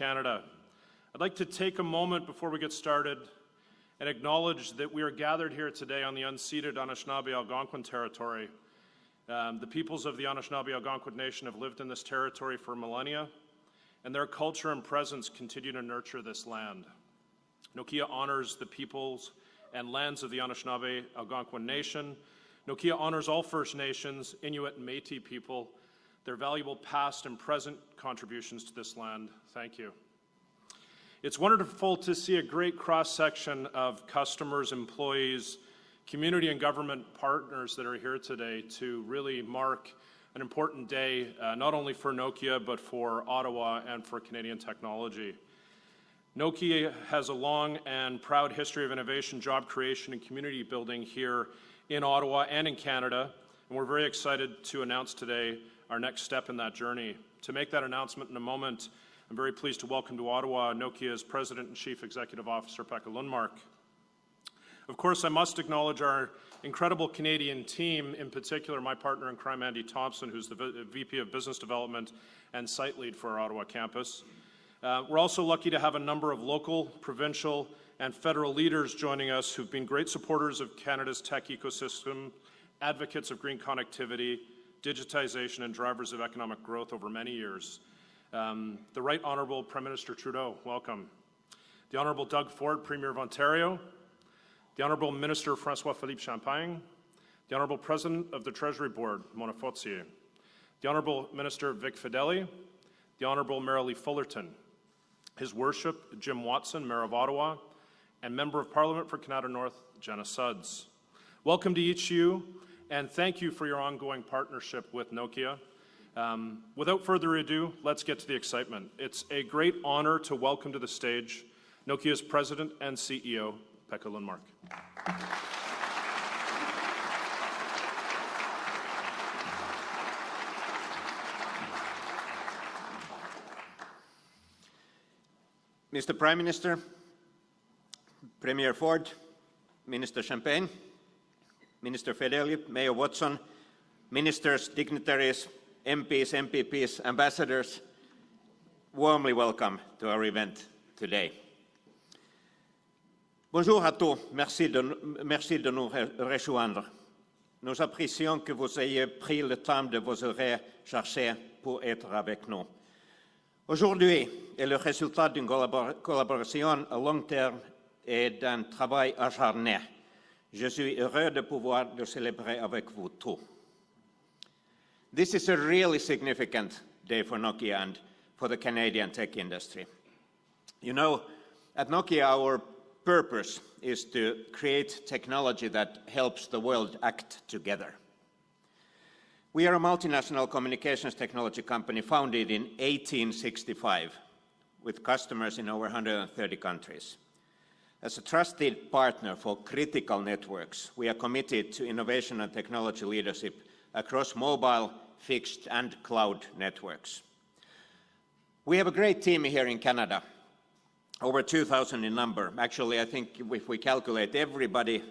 Canada. I'd like to take a moment before we get started and acknowledge that we are gathered here today on the unceded Anishinaabe-Algonquin territory. The peoples of the Anishinaabe-Algonquin Nation have lived in this territory for millennia, and their culture and presence continue to nurture this land. Nokia honors the peoples and lands of the Anishinaabe-Algonquin Nation. Nokia honors all First Nations, Inuit and Métis people, their valuable past and present contributions to this land. Thank you. It's wonderful to see a great cross-section of customers, employees, community and government partners that are here today to really mark an important day, not only for Nokia, but for Ottawa and for Canadian technology. Nokia has a long and proud history of innovation, job creation, and community building here in Ottawa and in Canada, and we're very excited to announce today our next step in that journey. To make that announcement in a moment, I'm very pleased to welcome to Ottawa Nokia's President and Chief Executive Officer, Pekka Lundmark. Of course, I must acknowledge our incredible Canadian team, in particular my partner in crime, Andy Thompson, who's the VP of Business Development and Site Lead for our Ottawa campus. We're also lucky to have a number of local, provincial, and federal leaders joining us who've been great supporters of Canada's tech ecosystem, advocates of green connectivity, digitization, and drivers of economic growth over many years. The Right Honourable Prime Minister Trudeau, welcome. The Honourable Doug Ford, Premier of Ontario. The Honourable Minister François-Philippe Champagne. The Honourable President of the Treasury Board, Mona Fortier. The Honourable Minister Vic Fedeli. The Honourable Marilee Fullerton. His Worship Jim Watson, Mayor of Ottawa, and Member of Parliament for Kanata North, Jenna Sudds. Welcome to each of you, and thank you for your ongoing partnership with Nokia. Without further ado, let's get to the excitement. It's a great honor to welcome to the stage Nokia's President and CEO, Pekka Lundmark. Mr. Prime Minister, Premier Ford, Minister Champagne, Minister Fedeli, Mayor Watson, ministers, dignitaries, MPs, MPPs, ambassadors, warmly welcome to our event today. Bonjour à tous, merci de nous rejoindre. Nous apprécions que vous ayez pris le temps de vos horaires chargés pour être avec nous. Aujourd'hui est le résultat d'une collaboration à long terme et d'un travail acharné. Je suis heureux de pouvoir le célébrer avec vous tous. This is a really significant day for Nokia and for the Canadian tech industry. You know, at Nokia our purpose is to create technology that helps the world act together. We are a multinational communications technology company founded in 1865 with customers in over 130 countries. As a trusted partner for critical networks, we are committed to innovation and technology leadership across mobile, fixed, and cloud networks. We have a great team here in Canada, over 2,000 in number. Actually, I think if we calculate everybody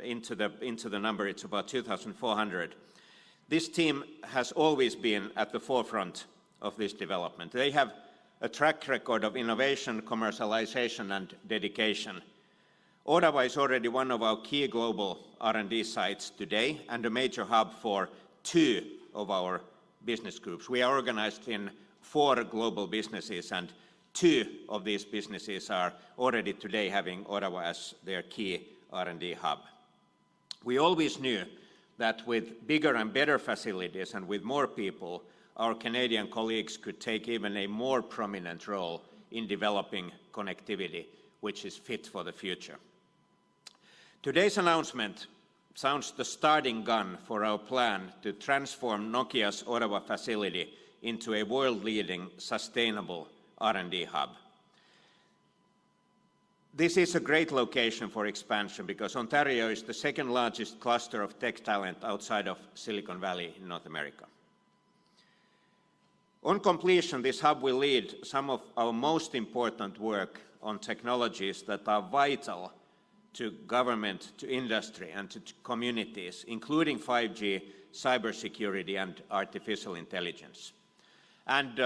into the number, it's about 2,400. This team has always been at the forefront of this development. They have a track record of innovation, commercialization, and dedication. Ottawa is already one of our key global R&D sites today and a major hub for 2 of our business groups. We are organized in 4 global businesses, and 2 of these businesses are already today having Ottawa as their key R&D hub. We always knew that with bigger and better facilities and with more people, our Canadian colleagues could take even a more prominent role in developing connectivity, which is fit for the future. Today's announcement sounds the starting gun for our plan to transform Nokia's Ottawa facility into a world-leading, sustainable R&D hub. This is a great location for expansion because Ontario is the second largest cluster of tech talent outside of Silicon Valley in North America. On completion, this hub will lead some of our most important work on technologies that are vital to government, to industry, and to communities, including 5G, cybersecurity, and artificial intelligence. And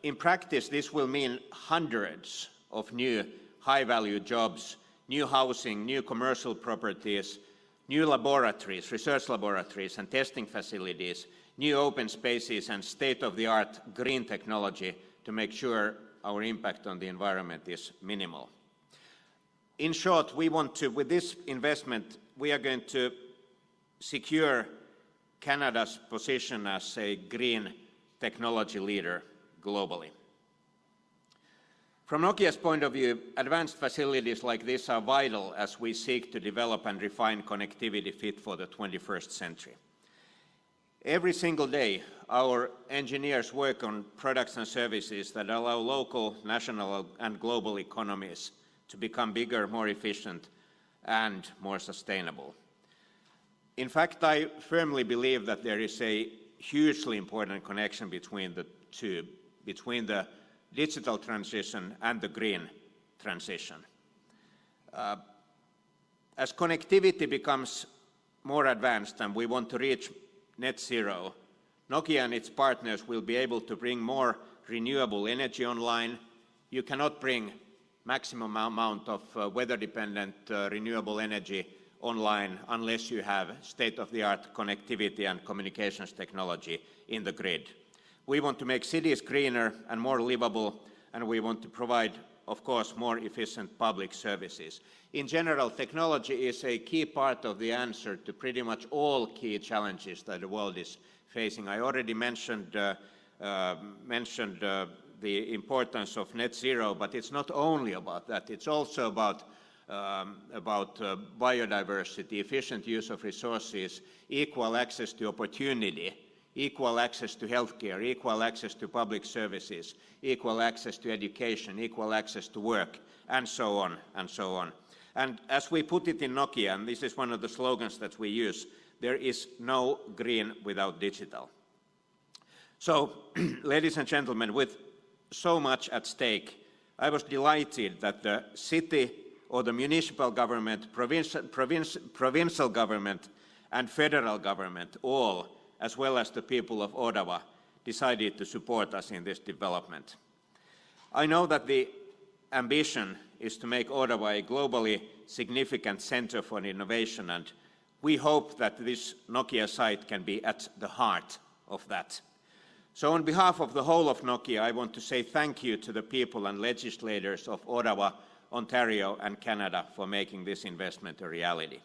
in practice, this will mean hundreds of new high-value jobs, new housing, new commercial properties, new laboratories, research laboratories and testing facilities, new open spaces and state-of-the-art green technology to make sure our impact on the environment is minimal. In short, we want to, with this investment, we are going to secure Canada's position as a green technology leader globally. From Nokia's point of view, advanced facilities like this are vital as we seek to develop and refine connectivity fit for the 21st century. Every single day, our engineers work on products and services that allow local, national, and global economies to become bigger, more efficient, and more sustainable. In fact, I firmly believe that there is a hugely important connection between the two, between the digital transition and the green transition. As connectivity becomes more advanced and we want to reach net zero, Nokia and its partners will be able to bring more renewable energy online. You cannot bring maximum amount of weather-dependent renewable energy online unless you have state-of-the-art connectivity and communications technology in the grid. We want to make cities greener and more livable, and we want to provide, of course, more efficient public services. In general, technology is a key part of the answer to pretty much all key challenges that the world is facing. I already mentioned the importance of net zero, but it's not only about that. It's also about biodiversity, efficient use of resources, equal access to opportunity, equal access to healthcare, equal access to public services, equal access to education, equal access to work, and so on, and so on. And as we put it in Nokia, and this is one of the slogans that we use, there is no green without digital. So, ladies and gentlemen, with so much at stake, I was delighted that the city or the municipal government, provincial government, and federal government, all, as well as the people of Ottawa, decided to support us in this development. I know that the ambition is to make Ottawa a globally significant center for innovation, and we hope that this Nokia site can be at the heart of that. So on behalf of the whole of Nokia, I want to say thank you to the people and legislators of Ottawa, Ontario, and Canada for making this investment a reality.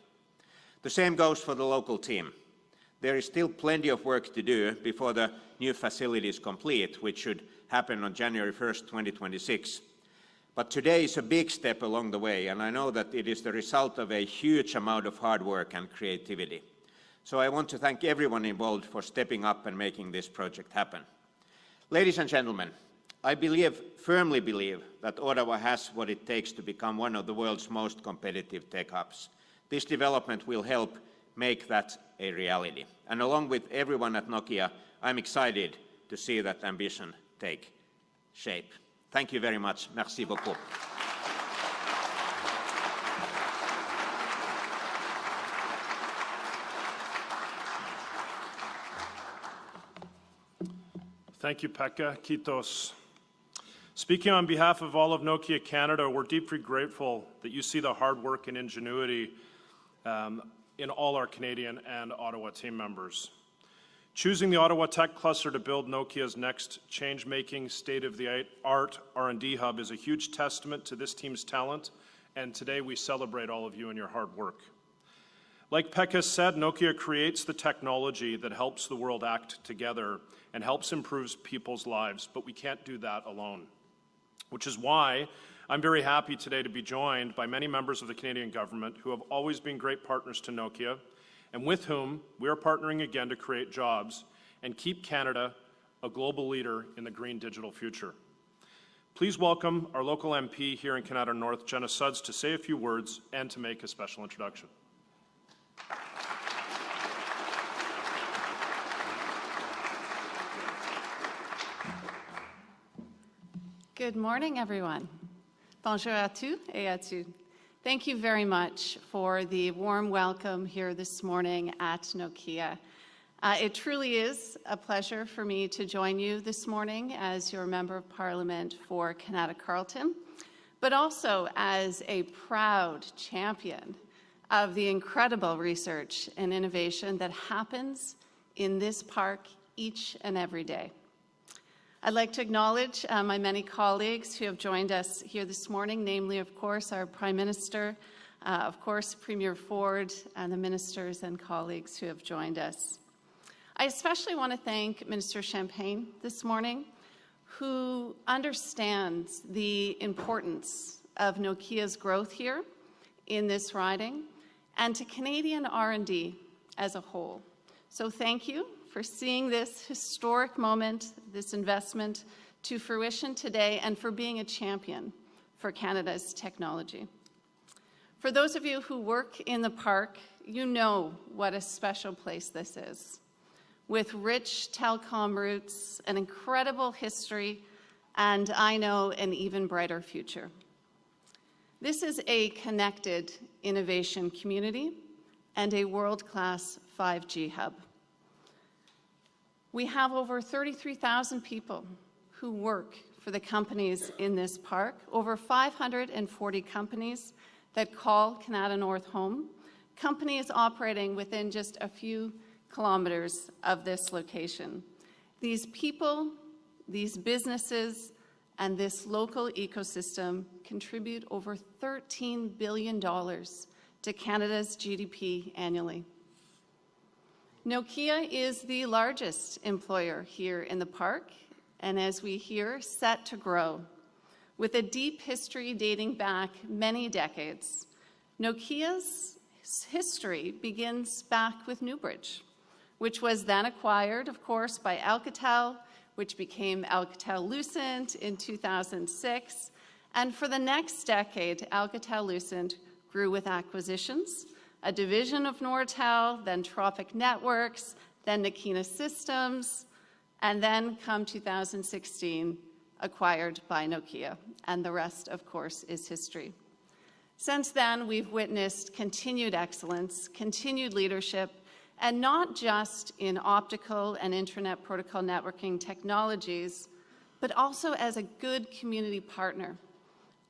The same goes for the local team. There is still plenty of work to do before the new facility is complete, which should happen on January 1st, 2026. But today is a big step along the way, and I know that it is the result of a huge amount of hard work and creativity. So I want to thank everyone involved for stepping up and making this project happen. Ladies and gentlemen, I firmly believe that Ottawa has what it takes to become one of the world's most competitive tech hubs. This development will help make that a reality. And along with everyone at Nokia, I'm excited to see that ambition take shape. Thank you very much. Merci beaucoup. Thank you, Pekka. Kiitos. Speaking on behalf of all of Nokia Canada, we're deeply grateful that you see the hard work and ingenuity in all our Canadian and Ottawa team members. Choosing the Ottawa Tech Cluster to build Nokia's next change-making, state-of-the-art R&D hub is a huge testament to this team's talent, and today we celebrate all of you and your hard work. Like Pekka said, Nokia creates the technology that helps the world act together and helps improve people's lives, but we can't do that alone. Which is why I'm very happy today to be joined by many members of the Canadian government who have always been great partners to Nokia, and with whom we are partnering again to create jobs and keep Canada a global leader in the green digital future. Please welcome our local MP here in Kanata North, Jenna Sudds, to say a few words and to make a special introduction. Good morning, everyone. Bonjour à tous et à toutes. Thank you very much for the warm welcome here this morning at Nokia. It truly is a pleasure for me to join you this morning as your Member of Parliament for Kanata Carleton, but also as a proud champion of the incredible research and innovation that happens in this park each and every day. I'd like to acknowledge my many colleagues who have joined us here this morning, namely, of course, our Prime Minister, of course, Premier Ford, and the ministers and colleagues who have joined us. I especially want to thank Minister Champagne this morning, who understands the importance of Nokia's growth here in this riding and to Canadian R&D as a whole. So thank you for seeing this historic moment, this investment to fruition today, and for being a champion for Canada's technology. For those of you who work in the park, you know what a special place this is, with rich telecom roots, an incredible history, and I know an even brighter future. This is a connected innovation community and a world-class 5G hub. We have over 33,000 people who work for the companies in this park, over 540 companies that call Kanata North home, companies operating within just a few kilometers of this location. These people, these businesses, and this local ecosystem contribute over $13 billion to Canada's GDP annually. Nokia is the largest employer here in the park, and as we hear, set to grow. With a deep history dating back many decades, Nokia's history begins back with Newbridge, which was then acquired, of course, by Alcatel, which became Alcatel-Lucent in 2006. And for the next decade, Alcatel-Lucent grew with acquisitions, a division of Nortel, then Tropic Networks, then Nokia Systems, and then come 2016, acquired by Nokia. And the rest, of course, is history. Since then, we've witnessed continued excellence, continued leadership, and not just in optical and internet protocol networking technologies, but also as a good community partner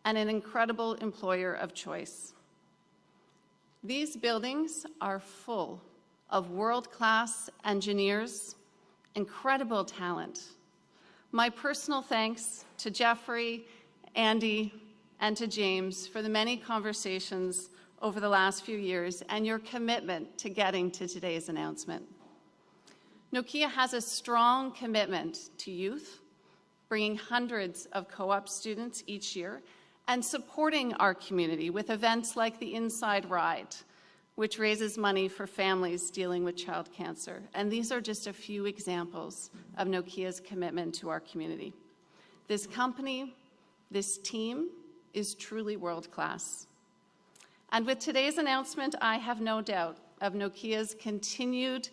and an incredible employer of choice. These buildings are full of world-class engineers, incredible talent. My personal thanks to Jeffrey, Andy, and to James for the many conversations over the last few years and your commitment to getting to today's announcement. Nokia has a strong commitment to youth, bringing hundreds of co-op students each year and supporting our community with events like the Inside Ride, which raises money for families dealing with child cancer. And these are just a few examples of Nokia's commitment to our community. This company, this team, is truly world-class. And with today's announcement, I have no doubt of Nokia's continued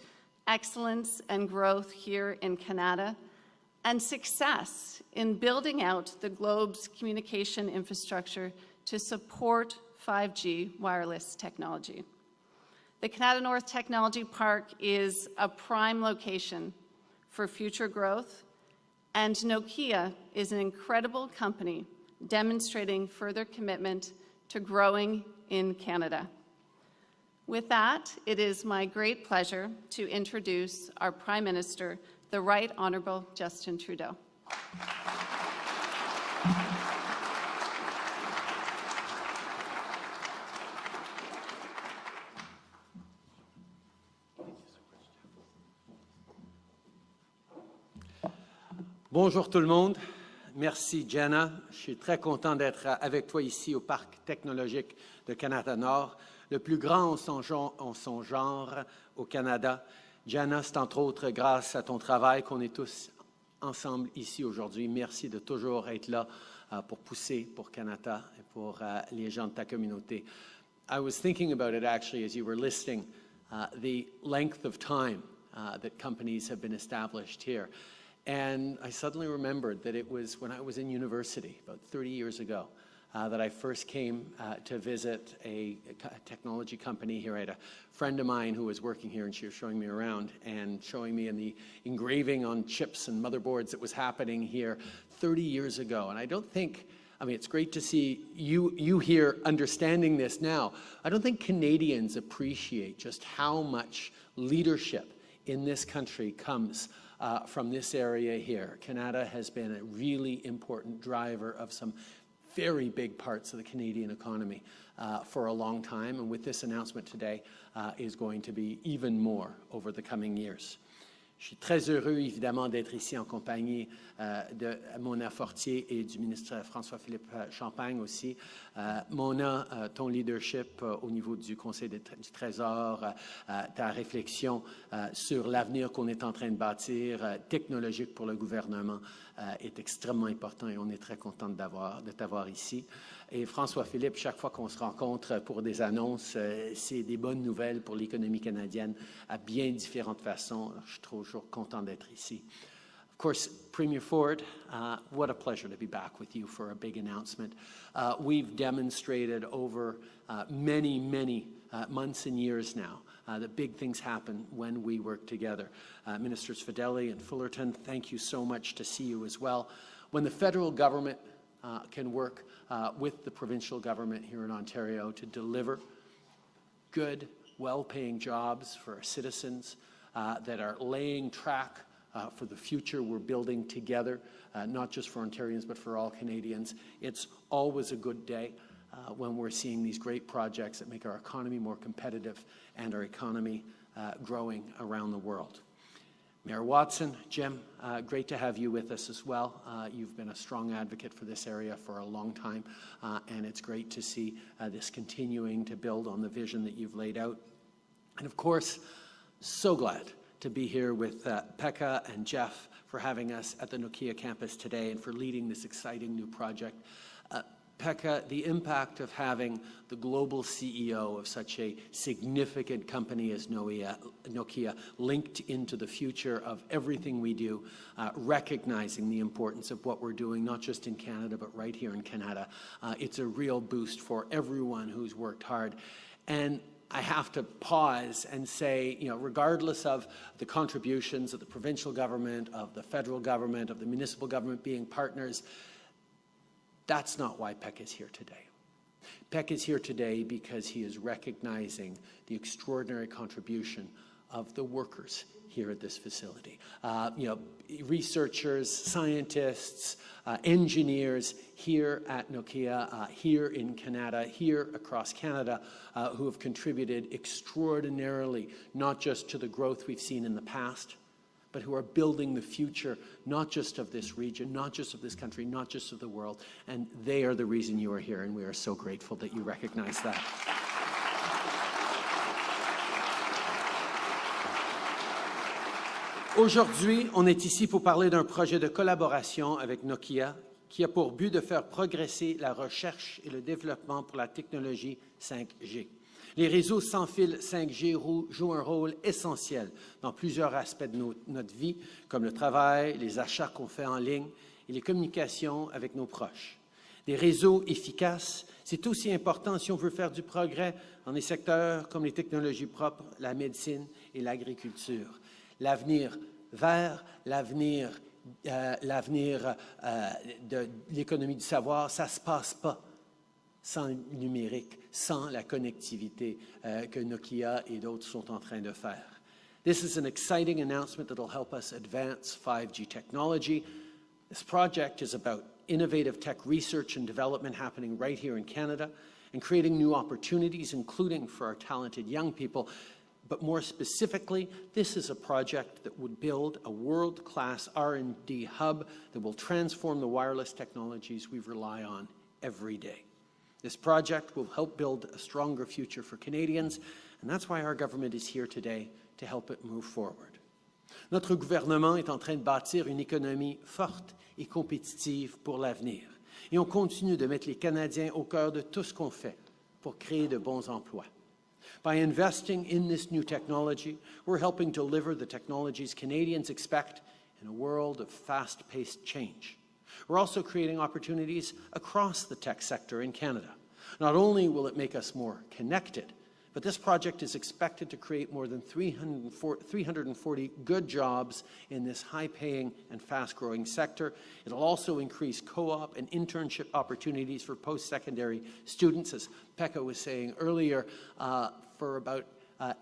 excellence and growth here in Kanata and success in building out the globe's communication infrastructure to support 5G wireless technology. The Kanata North Technology Park is a prime location for future growth, and Nokia is an incredible company demonstrating further commitment to growing in Canada. With that, it is my great pleasure to introduce our Prime Minister, the Right Honourable Justin Trudeau. Bonjour tout le monde. Merci, Jenna. Je suis très content d'être avec toi ici au Parc technologique de Kanata Nord, le plus grand en son genre au Canada. Jenna, c'est entre autres grâce à ton travail qu'on est tous ensemble ici aujourd'hui. Merci de toujours être là pour pousser pour Kanata et pour les gens de ta communauté. I was thinking about it actually as you were listing the length of time that companies have been established here. And I suddenly remembered that it was when I was in university about 30 years ago that I first came to visit a technology company here. I had a friend of mine who was working here, and she was showing me around and showing me in the engraving on chips and motherboards that was happening here 30 years ago. And I don't think, I mean, it's great to see you here understanding this now. I don't think Canadians appreciate just how much leadership in this country comes from this area here. Kanata has been a really important driver of some very big parts of the Canadian economy for a long time, and with this announcement today is going to be even more over the coming years. Je suis très heureux, évidemment, d'être ici en compagnie de Mona Fortier et du ministre François-Philippe Champagne aussi. Mona, ton leadership au niveau du Conseil du Trésor, ta réflexion sur l'avenir qu'on est en train de bâtir, technologique pour le gouvernement, est extrêmement important et on est très content de t'avoir ici. Et François-Philippe, chaque fois qu'on se rencontre pour des annonces, c'est des bonnes nouvelles pour l'économie canadienne à bien différentes façons. Alors, je suis toujours content d'être ici. Of course, Premier Ford, what a pleasure to be back with you for a big announcement. We've demonstrated over many months and years now that big things happen when we work together. Ministers Fedeli and Fullerton, thank you so much to see you as well. When the federal government can work with the provincial government here in Ontario to deliver good, well-paying jobs for our citizens that are laying track for the future we're building together, not just for Ontarians, but for all Canadians. It's always a good day when we're seeing these great projects that make our economy more competitive and our economy growing around the world. Mayor Watson, Jim, great to have you with us as well. You've been a strong advocate for this area for a long time, and it's great to see this continuing to build on the vision that you've laid out. And of course, so glad to be here with Pekka and Jeff for having us at the Nokia campus today and for leading this exciting new project. Pekka, the impact of having the global CEO of such a significant company as Nokia linked into the future of everything we do, recognizing the importance of what we're doing, not just in Canada, but right here in Canada. It's a real boost for everyone who's worked hard. And I have to pause and say, you know, regardless of the contributions of the provincial government, of the federal government, of the municipal government being partners, that's not why Pekka is here today. Pekka is here today because he is recognizing the extraordinary contribution of the workers here at this facility. You know, researchers, scientists, engineers here at Nokia, here in Kanata, here across Canada, who have contributed extraordinarily, not just to the growth we've seen in the past, but who are building the future, not just of this region, not just of this country, not just of the world. And they are the reason you are here, and we are so grateful that you recognize that. Aujourd'hui, on est ici pour parler d'un projet de collaboration avec Nokia qui a pour but de faire progresser la recherche et le développement pour la technologie 5G. Les réseaux sans fil 5G jouent un rôle essentiel dans plusieurs aspects de notre vie, comme le travail, les achats qu'on fait en ligne et les communications avec nos proches. Des réseaux efficaces, c'est aussi important si on veut faire du progrès dans des secteurs comme les technologies propres, la médecine et l'agriculture. L'avenir vert, l'avenir de l'économie du savoir, ça ne se passe pas sans le numérique, sans la connectivité que Nokia et d'autres sont en train de faire. This is an exciting announcement that will help us advance 5G technology. This project is about innovative tech research and development happening right here in Canada and creating new opportunities, including for our talented young people. But more specifically, this is a project that would build a world-class R&D hub that will transform the wireless technologies we rely on every day. This project will help build a stronger future for Canadians, and that's why our government is here today to help it move forward. Notre gouvernement est en train de bâtir une économie forte et compétitive pour l'avenir. Et on continue de mettre les Canadiens au cœur de tout ce qu'on fait pour créer de bons emplois. By investing in this new technology, we're helping deliver the technologies Canadians expect in a world of fast-paced change. We're also creating opportunities across the tech sector in Canada. Not only will it make us more connected, but this project is expected to create more than 340 good jobs in this high-paying and fast-growing sector. It'll also increase co-op and internship opportunities for post-secondary students. As Pekka was saying earlier, for about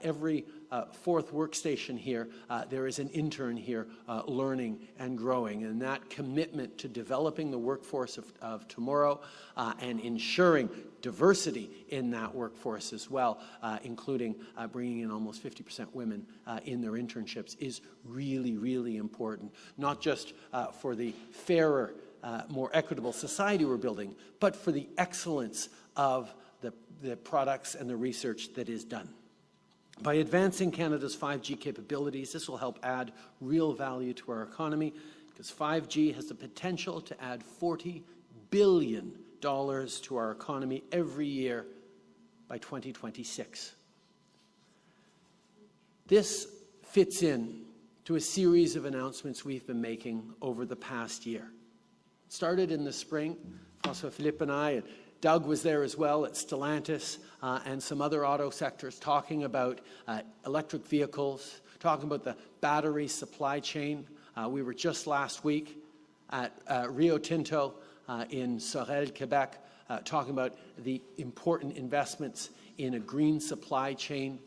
every fourth workstation here, there is an intern here learning and growing. And that commitment to developing the workforce of tomorrow and ensuring diversity in that workforce as well, including bringing in almost 50% women in their internships, is really, really important, not just for the fairer, more equitable society we're building, but for the excellence of the products and the research that is done. By advancing Canada's 5G capabilities, this will help add real value to our economy, because 5G has the potential to add $40 billion to our economy every year by 2026. This fits in to a series of announcements we've been making over the past year. It started in the spring. François-Philippe and I, and Doug was there as well at Stellantis and some other auto sectors, talking about electric vehicles, talking about the battery supply chain. We were just last week at Rio Tinto in Sorel, Quebec, talking about the important investments in a green supply chain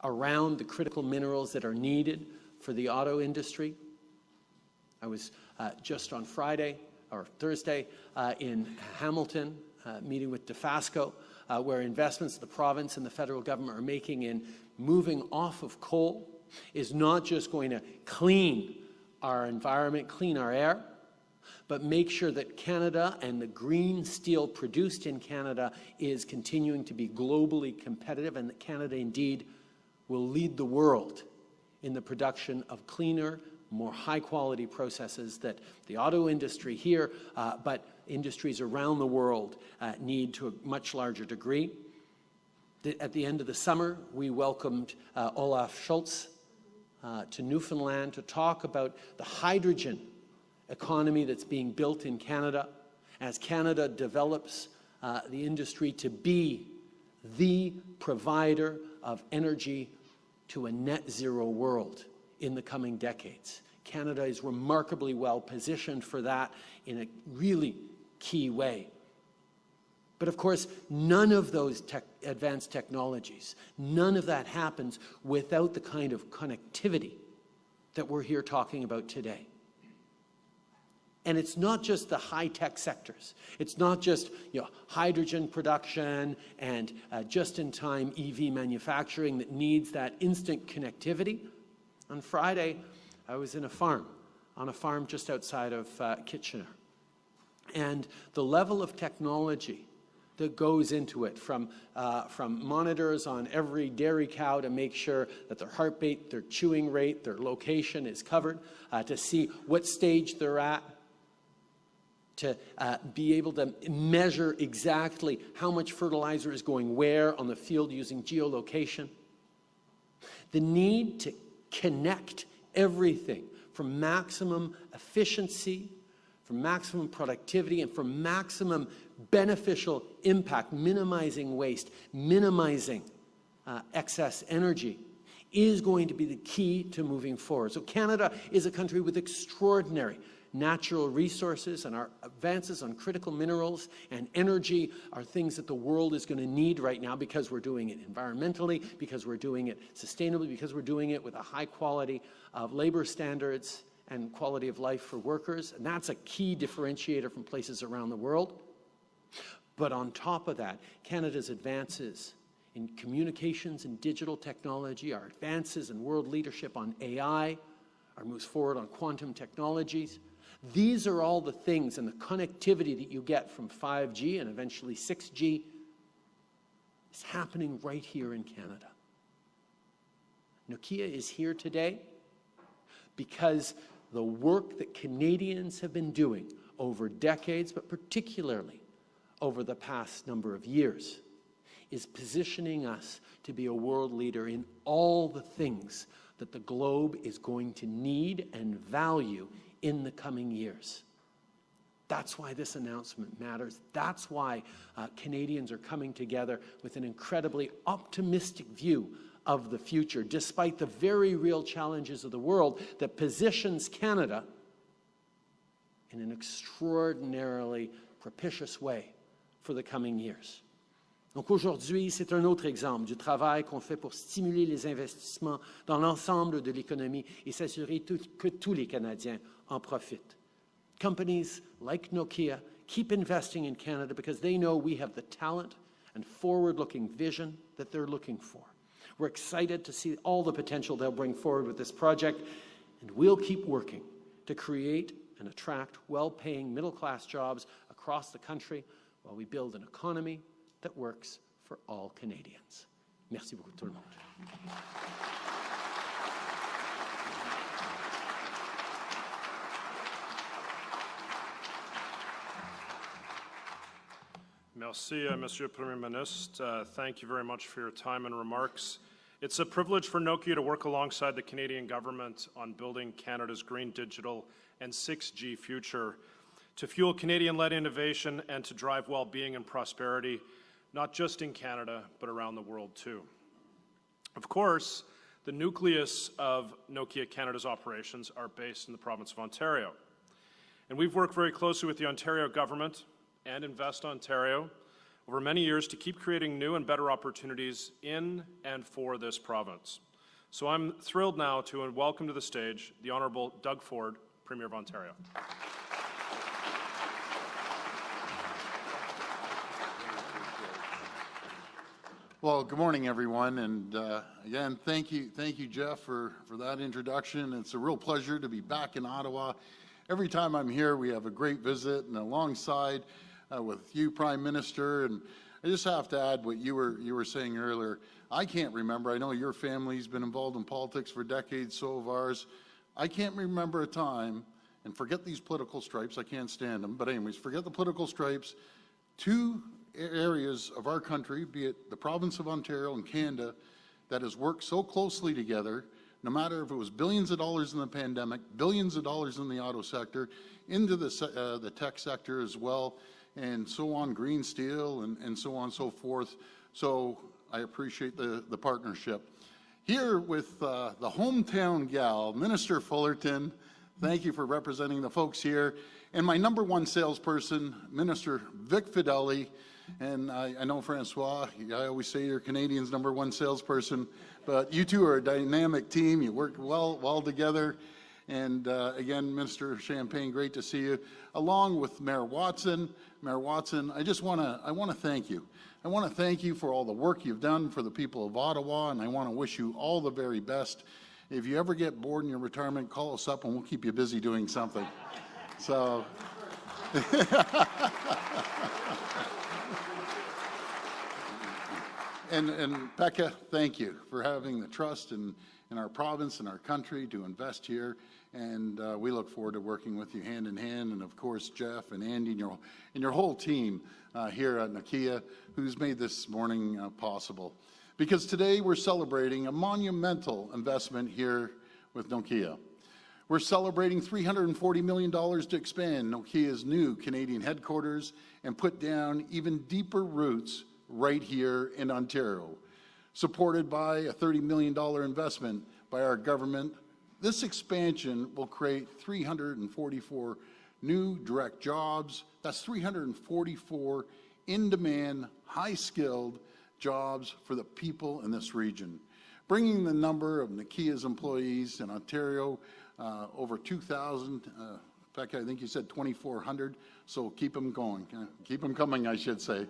around the critical minerals that are needed for the auto industry. I was just on Friday or Thursday in Hamilton, meeting with DeFasco, where investments the province and the federal government are making in moving off of coal is not just going to clean our environment, clean our air, but make sure that Canada and the green steel produced in Canada is continuing to be globally competitive, and that Canada indeed will lead the world in the production of cleaner, more high-quality processes that the auto industry here, but industries around the world need to a much larger degree. At the end of the summer, we welcomed Olaf Scholz to Newfoundland to talk about the hydrogen economy that's being built in Canada as Canada develops the industry to be the provider of energy to a net zero world in the coming decades. Canada is remarkably well positioned for that in a really key way. But of course, none of those advanced technologies, none of that happens without the kind of connectivity that we're here talking about today. And it's not just the high-tech sectors. It's not just hydrogen production and just-in-time EV manufacturing that needs that instant connectivity. On Friday, I was in on a farm just outside of Kitchener. And the level of technology that goes into it, from monitors on every dairy cow to make sure that their heartbeat, their chewing rate, their location is covered, to see what stage they're at, to be able to measure exactly how much fertilizer is going where on the field using geolocation. The need to connect everything for maximum efficiency, for maximum productivity, and for maximum beneficial impact, minimizing waste, minimizing excess energy, is going to be the key to moving forward. So Canada is a country with extraordinary natural resources, and our advances on critical minerals and energy are things that the world is going to need right now, because we're doing it environmentally, because we're doing it sustainably, because we're doing it with a high quality of labor standards and quality of life for workers. And that's a key differentiator from places around the world. But on top of that, Canada's advances in communications and digital technology, our advances in world leadership on AI, our moves forward on quantum technologies, these are all the things, and the connectivity that you get from 5G and eventually 6G is happening right here in Canada. Nokia is here today because the work that Canadians have been doing over decades, but particularly over the past number of years, is positioning us to be a world leader in all the things that the globe is going to need and value in the coming years. That's why this announcement matters. That's why Canadians are coming together with an incredibly optimistic view of the future, despite the very real challenges of the world that positions Canada in an extraordinarily propitious way for the coming years. Donc aujourd'hui, c'est un autre exemple du travail qu'on fait pour stimuler les investissements dans l'ensemble de l'économie et s'assurer que tous les Canadiens en profitent. Companies like Nokia keep investing in Canada because they know we have the talent and forward-looking vision that they're looking for. We're excited to see all the potential they'll bring forward with this project, and we'll keep working to create and attract well-paying middle-class jobs across the country while we build an economy that works for all Canadians. Merci beaucoup tout le monde. Merci, Monsieur Premier Ministre. Thank you very much for your time and remarks. It's a privilege for Nokia to work alongside the Canadian government on building Canada's green, digital, and 6G future to fuel Canadian-led innovation and to drive well-being and prosperity, not just in Canada, but around the world too. Of course, the nucleus of Nokia Canada's operations are based in the province of Ontario. And we've worked very closely with the Ontario government and Invest Ontario over many years to keep creating new and better opportunities in and for this province. So I'm thrilled now to welcome to the stage the Honourable Doug Ford, Premier of Ontario. Well, good morning, everyone, and again, thank you, Jeff, for that introduction. It's a real pleasure to be back in Ottawa. Every time I'm here, we have a great visit, and alongside with you, Prime Minister, and I just have to add what you were saying earlier. I can't remember. I know your family's been involved in politics for decades, so have ours. I can't remember a time, and forget these political stripes. I can't stand them, but anyways, forget the political stripes. Two areas of our country, be it the province of Ontario and Canada, that has worked so closely together, no matter if it was billions of dollars in the pandemic, billions of dollars in the auto sector, into the tech sector as well, and so on, green steel, and so on and so forth. So I appreciate the partnership. Here with the hometown gal, Minister Fullerton, thank you for representing the folks here, and my number one salesperson, Minister Vic Fedeli. And I know, François, I always say you're Canadians' number one salesperson, but you two are a dynamic team. You work well together. And again, Minister Champagne, great to see you. Along with Mayor Watson. Mayor Watson, I want to thank you. I want to thank you for all the work you've done for the people of Ottawa, and I want to wish you all the very best. If you ever get bored in your retirement, call us up and we'll keep you busy doing something. So. And Pekka, thank you for having the trust in our province and our country to invest here. And we look forward to working with you hand in hand. And of course, Jeff and Andy and your whole team here at Nokia, who's made this morning possible. Because today we're celebrating a monumental investment here with Nokia. We're celebrating $340 million to expand Nokia's new Canadian headquarters and put down even deeper roots right here in Ontario. Supported by a $30 million investment by our government, this expansion will create 344 new direct jobs. That's 344 in-demand, high-skilled jobs for the people in this region, bringing the number of Nokia's employees in Ontario over 2,000. Pekka, I think you said 2,400, so keep them going. Keep them coming, I should say.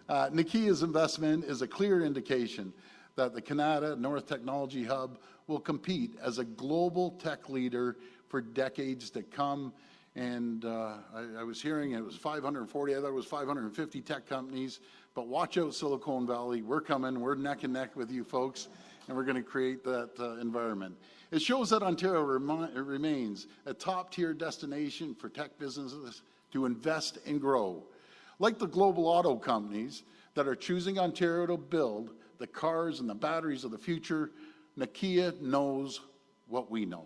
Nokia's investment is a clear indication that the Kanata North Technology Hub will compete as a global tech leader for decades to come. And I was hearing it was 540, I thought it was 550 tech companies, but watch out Silicon Valley, we're coming, we're neck and neck with you folks, and we're going to create that environment. It shows that Ontario remains a top-tier destination for tech businesses to invest and grow. Like the global auto companies that are choosing Ontario to build the cars and the batteries of the future, Nokia knows what we know.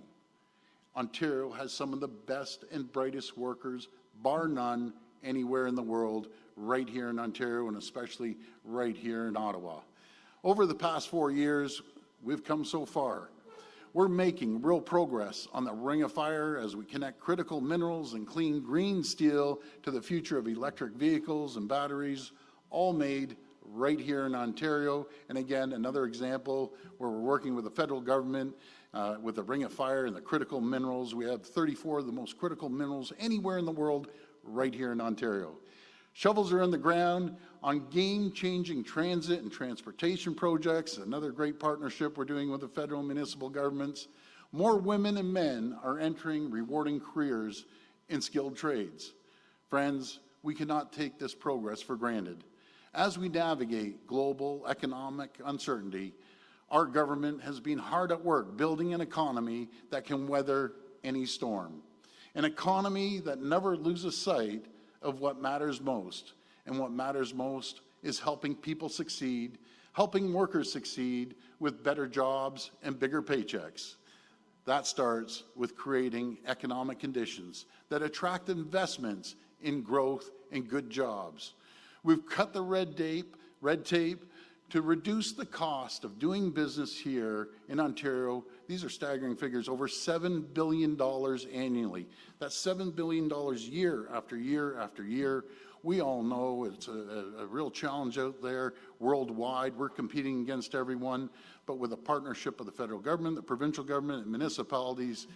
Ontario has some of the best and brightest workers bar none, anywhere in the world, right here in Ontario and especially right here in Ottawa. Over the past 4 years, we've come so far. We're making real progress on the Ring of Fire as we connect critical minerals and clean green steel to the future of electric vehicles and batteries, all made right here in Ontario. And again, another example where we're working with the federal government with the Ring of Fire and the critical minerals. We have 34 of the most critical minerals anywhere in the world right here in Ontario. Shovels are in the ground on game-changing transit and transportation projects, another great partnership we're doing with the federal and municipal governments. More women and men are entering rewarding careers in skilled trades. Friends, we cannot take this progress for granted. As we navigate global economic uncertainty, our government has been hard at work building an economy that can weather any storm. An economy that never loses sight of what matters most. And what matters most is helping people succeed, helping workers succeed with better jobs and bigger paychecks. That starts with creating economic conditions that attract investments in growth and good jobs. We've cut the red tape to reduce the cost of doing business here in Ontario. These are staggering figures, over $7 billion annually. That's $7 billion year after year after year. We all know it's a real challenge out there worldwide. We're competing against everyone, but with a partnership of the federal government, the provincial government, and municipalities,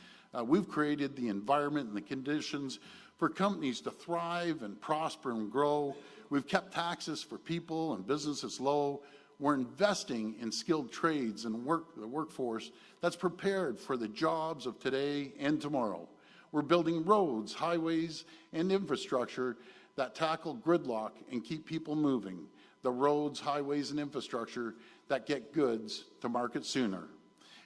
we've created the environment and the conditions for companies to thrive and prosper and grow. We've kept taxes for people and businesses low. We're investing in skilled trades and the workforce that's prepared for the jobs of today and tomorrow. We're building roads, highways, and infrastructure that tackle gridlock and keep people moving. The roads, highways, and infrastructure that get goods to market sooner.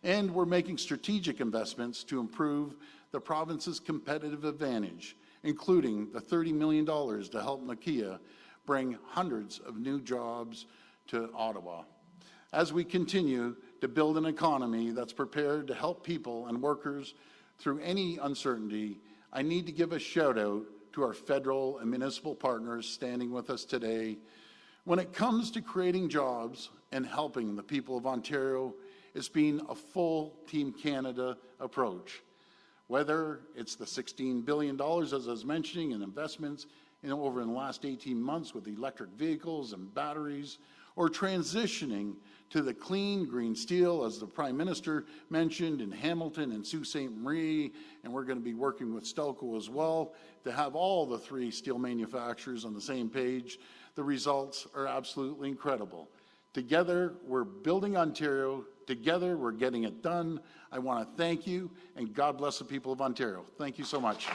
And we're making strategic investments to improve the province's competitive advantage, including the $30 million to help Nokia bring hundreds of new jobs to Ottawa. As we continue to build an economy that's prepared to help people and workers through any uncertainty, I need to give a shout out to our federal and municipal partners standing with us today. When it comes to creating jobs and helping the people of Ontario, it's been a full Team Canada approach. Whether it's the $16 billion, as I was mentioning, in investments over in the last 18 months with electric vehicles and batteries, or transitioning to the clean green steel, as the Prime Minister mentioned, in Hamilton and Sault Ste. Marie, and we're going to be working with Stelco as well to have all the 3 steel manufacturers on the same page. The results are absolutely incredible. Together, we're building Ontario. Together, we're getting it done. I want to thank you, and God bless the people of Ontario. Thank you so much.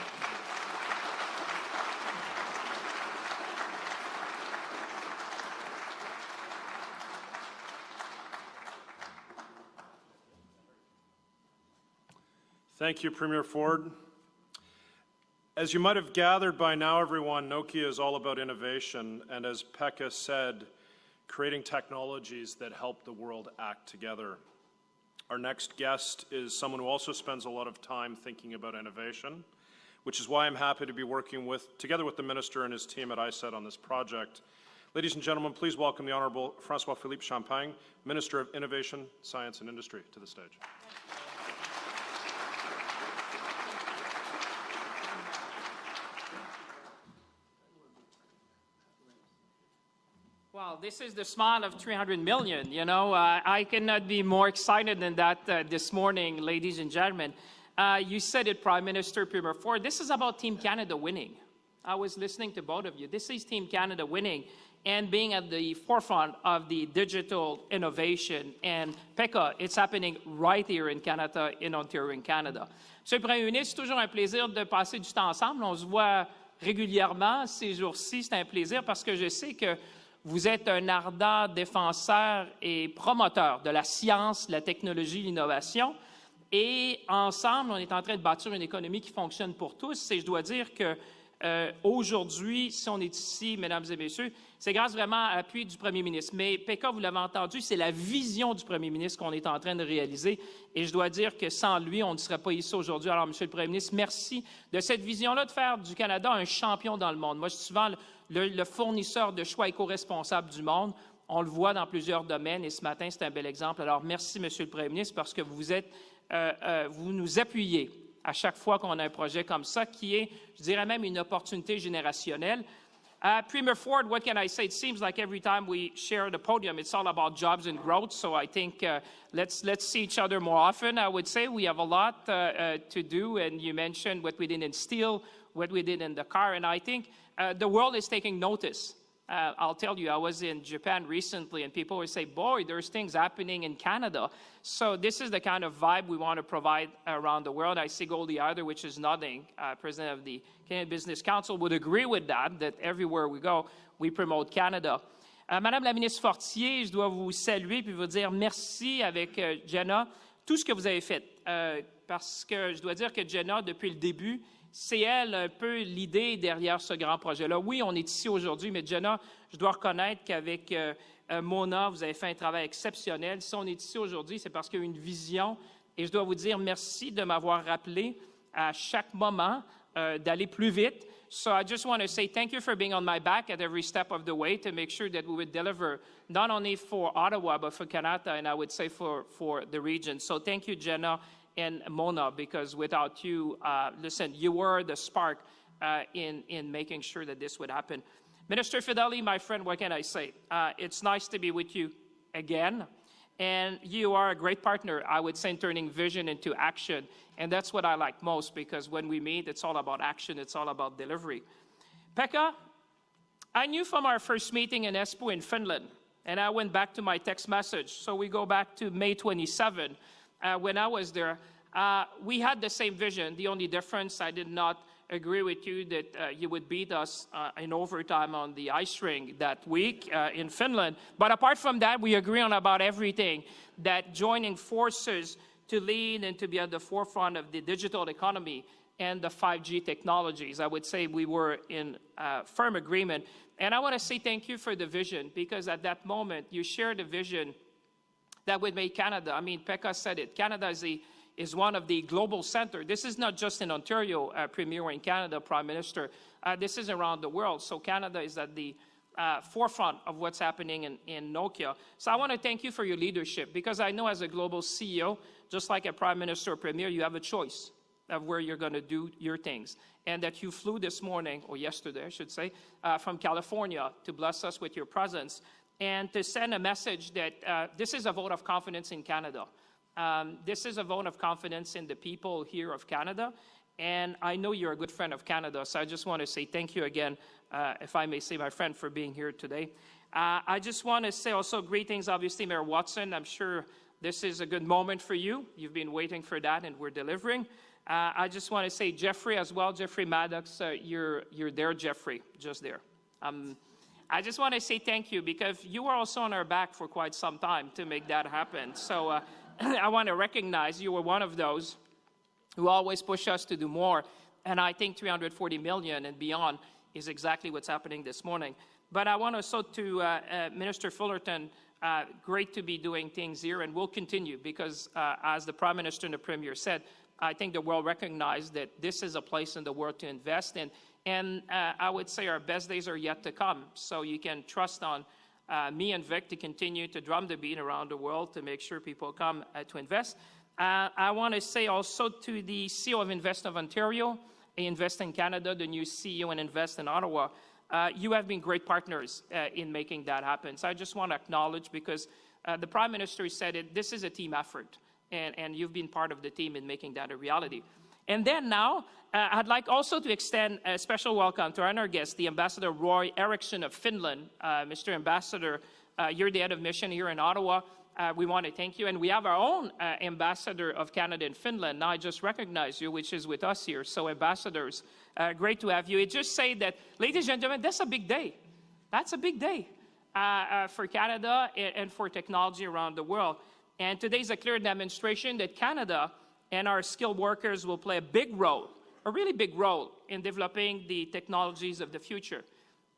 Thank you, Premier Ford. As you might have gathered by now, everyone, Nokia is all about innovation, and as Pekka said, creating technologies that help the world act together. Our next guest is someone who also spends a lot of time thinking about innovation, which is why I'm happy to be working together with the Minister and his team at ISET on this project. Ladies and gentlemen, please welcome the Honourable François-Philippe Champagne, Minister of Innovation, Science and Industry, to the stage. Well, this is the smile of 300 million. You know, I cannot be more excited than that this morning, ladies and gentlemen. You said it, Prime Minister, Premier Ford. This is about Team Canada winning. I was listening to both of you. This is Team Canada winning and being at the forefront of the digital innovation. And Pekka, it's happening right here in Canada, in Ontario, in Canada. Monsieur le Premier ministre, c'est toujours un plaisir de passer du temps ensemble. On se voit régulièrement ces jours-ci. C'est un plaisir parce que je sais que vous êtes un ardent défenseur et promoteur de la science, la technologie, l'innovation. Et ensemble, on est en train de bâtir une économie qui fonctionne pour tous. Et je dois dire que aujourd'hui, si on est ici, mesdames et messieurs, C'est grâce vraiment à l'appui du premier ministre. Mais Pekka, vous l'avez entendu, c'est la vision du premier ministre qu'on est en train de réaliser. Et je dois dire que sans lui, on ne serait pas ici aujourd'hui. Alors, Monsieur le Premier ministre, merci de cette vision-là de faire du Canada un champion dans le monde. Moi, je suis souvent le fournisseur de choix éco-responsable du monde. On le voit dans plusieurs domaines et ce matin, c'est un bel exemple. Alors, merci, Monsieur le Premier ministre, parce que vous nous appuyez à chaque fois qu'on a un projet comme ça, qui est, je dirais même, une opportunité générationnelle. Premier Ford, what can I say? It seems like every time we share the podium, it's all about jobs and growth. So I think let's see each other more often. I would say we have a lot to do, and you mentioned what we did in steel, what we did in the car, and I think the world is taking notice. I'll tell you, I was in Japan recently, and people would say, boy, there's things happening in Canada. So this is the kind of vibe we want to provide around the world. I see Goldie Eider, which is nothing, president of the Canadian Business Council, would agree with that everywhere we go, we promote Canada. Madame la ministre Fortier, je dois vous saluer puis vous dire merci avec Jenna, tout ce que vous avez fait. Parce que je dois dire que Jenna, depuis le début, c'est elle un peu l'idée derrière ce grand projet-là. Oui, on est ici aujourd'hui, mais Jenna, je dois reconnaître qu'avec Mona, vous avez fait un travail exceptionnel. Si on est ici aujourd'hui, c'est parce qu'il y a une vision. Et je dois vous dire merci de m'avoir rappelé à chaque moment d'aller plus vite. So I just want to say thank you for being on my back at every step of the way to make sure that we would deliver not only for Ottawa, but for Kanata, and I would say for the region. So thank you, Jenna and Mona, because without you, listen, you were the spark in making sure that this would happen. Minister Fedeli, my friend, what can I say? It's nice to be with you again. And you are a great partner, I would say, in turning vision into action. And that's what I like most, because when we meet, it's all about action. It's all about delivery. Pekka, I knew from our first meeting in Espoo in Finland, and I went back to my text message. So we go back to May 27. When I was there, we had the same vision. The only difference, I did not agree with you that you would beat us in overtime on the ice rink that week in Finland. But apart from that, we agree on about everything, that joining forces to lead and to be at the forefront of the digital economy and the 5G technologies. I would say we were in firm agreement. And I want to say thank you for the vision, because at that moment, you shared a vision that would make Canada, I mean, Pekka said it, Canada is one of the global centers. This is not just in Ontario, Premier, or in Canada, Prime Minister. This is around the world. So Canada is at the forefront of what's happening in Nokia. So I want to thank you for your leadership, because I know as a global CEO, just like a Prime Minister or Premier, you have a choice of where you're going to do your things. And that you flew this morning, or yesterday, I should say, from California to bless us with your presence and to send a message that this is a vote of confidence in Canada. This is a vote of confidence in the people here of Canada. And I know you're a good friend of Canada, so I just want to say thank you again, if I may say, my friend, for being here today. I just want to say also greetings, obviously, Mayor Watson. I'm sure this is a good moment for you. You've been waiting for that, and we're delivering. I just want to say Jeffrey as well, Jeffrey Maddox, you're there, Jeffrey, just there. I just want to say thank you, because you were also on our back for quite some time to make that happen. So I want to recognize you were one of those who always push us to do more. And I think 340 million and beyond is exactly what's happening this morning. But I want also to Minister Fullerton, great to be doing things here, and we'll continue, because as the Prime Minister and the Premier said, I think the world recognized that this is a place in the world to invest in. And I would say our best days are yet to come. So you can trust on me and Vic to continue to drum the beat around the world to make sure people come to invest. I want to say also to the CEO of Invest of Ontario, Invest in Canada, the new CEO, and Invest in Ottawa, you have been great partners in making that happen. So I just want to acknowledge, because the Prime Minister said it, this is a team effort, and you've been part of the team in making that a reality. And then now, I'd like also to extend a special welcome to our other guest, the Ambassador Roy Erickson of Finland. Mr. Ambassador, you're the head of mission here in Ottawa. We want to thank you. And we have our own ambassador of Canada in Finland. Now I just recognize you, which is with us here. So ambassadors, great to have you. It just say that, ladies and gentlemen, that's a big day. That's a big day for Canada and for technology around the world. And today's a clear demonstration that Canada and our skilled workers will play a big role, a really big role, in developing the technologies of the future.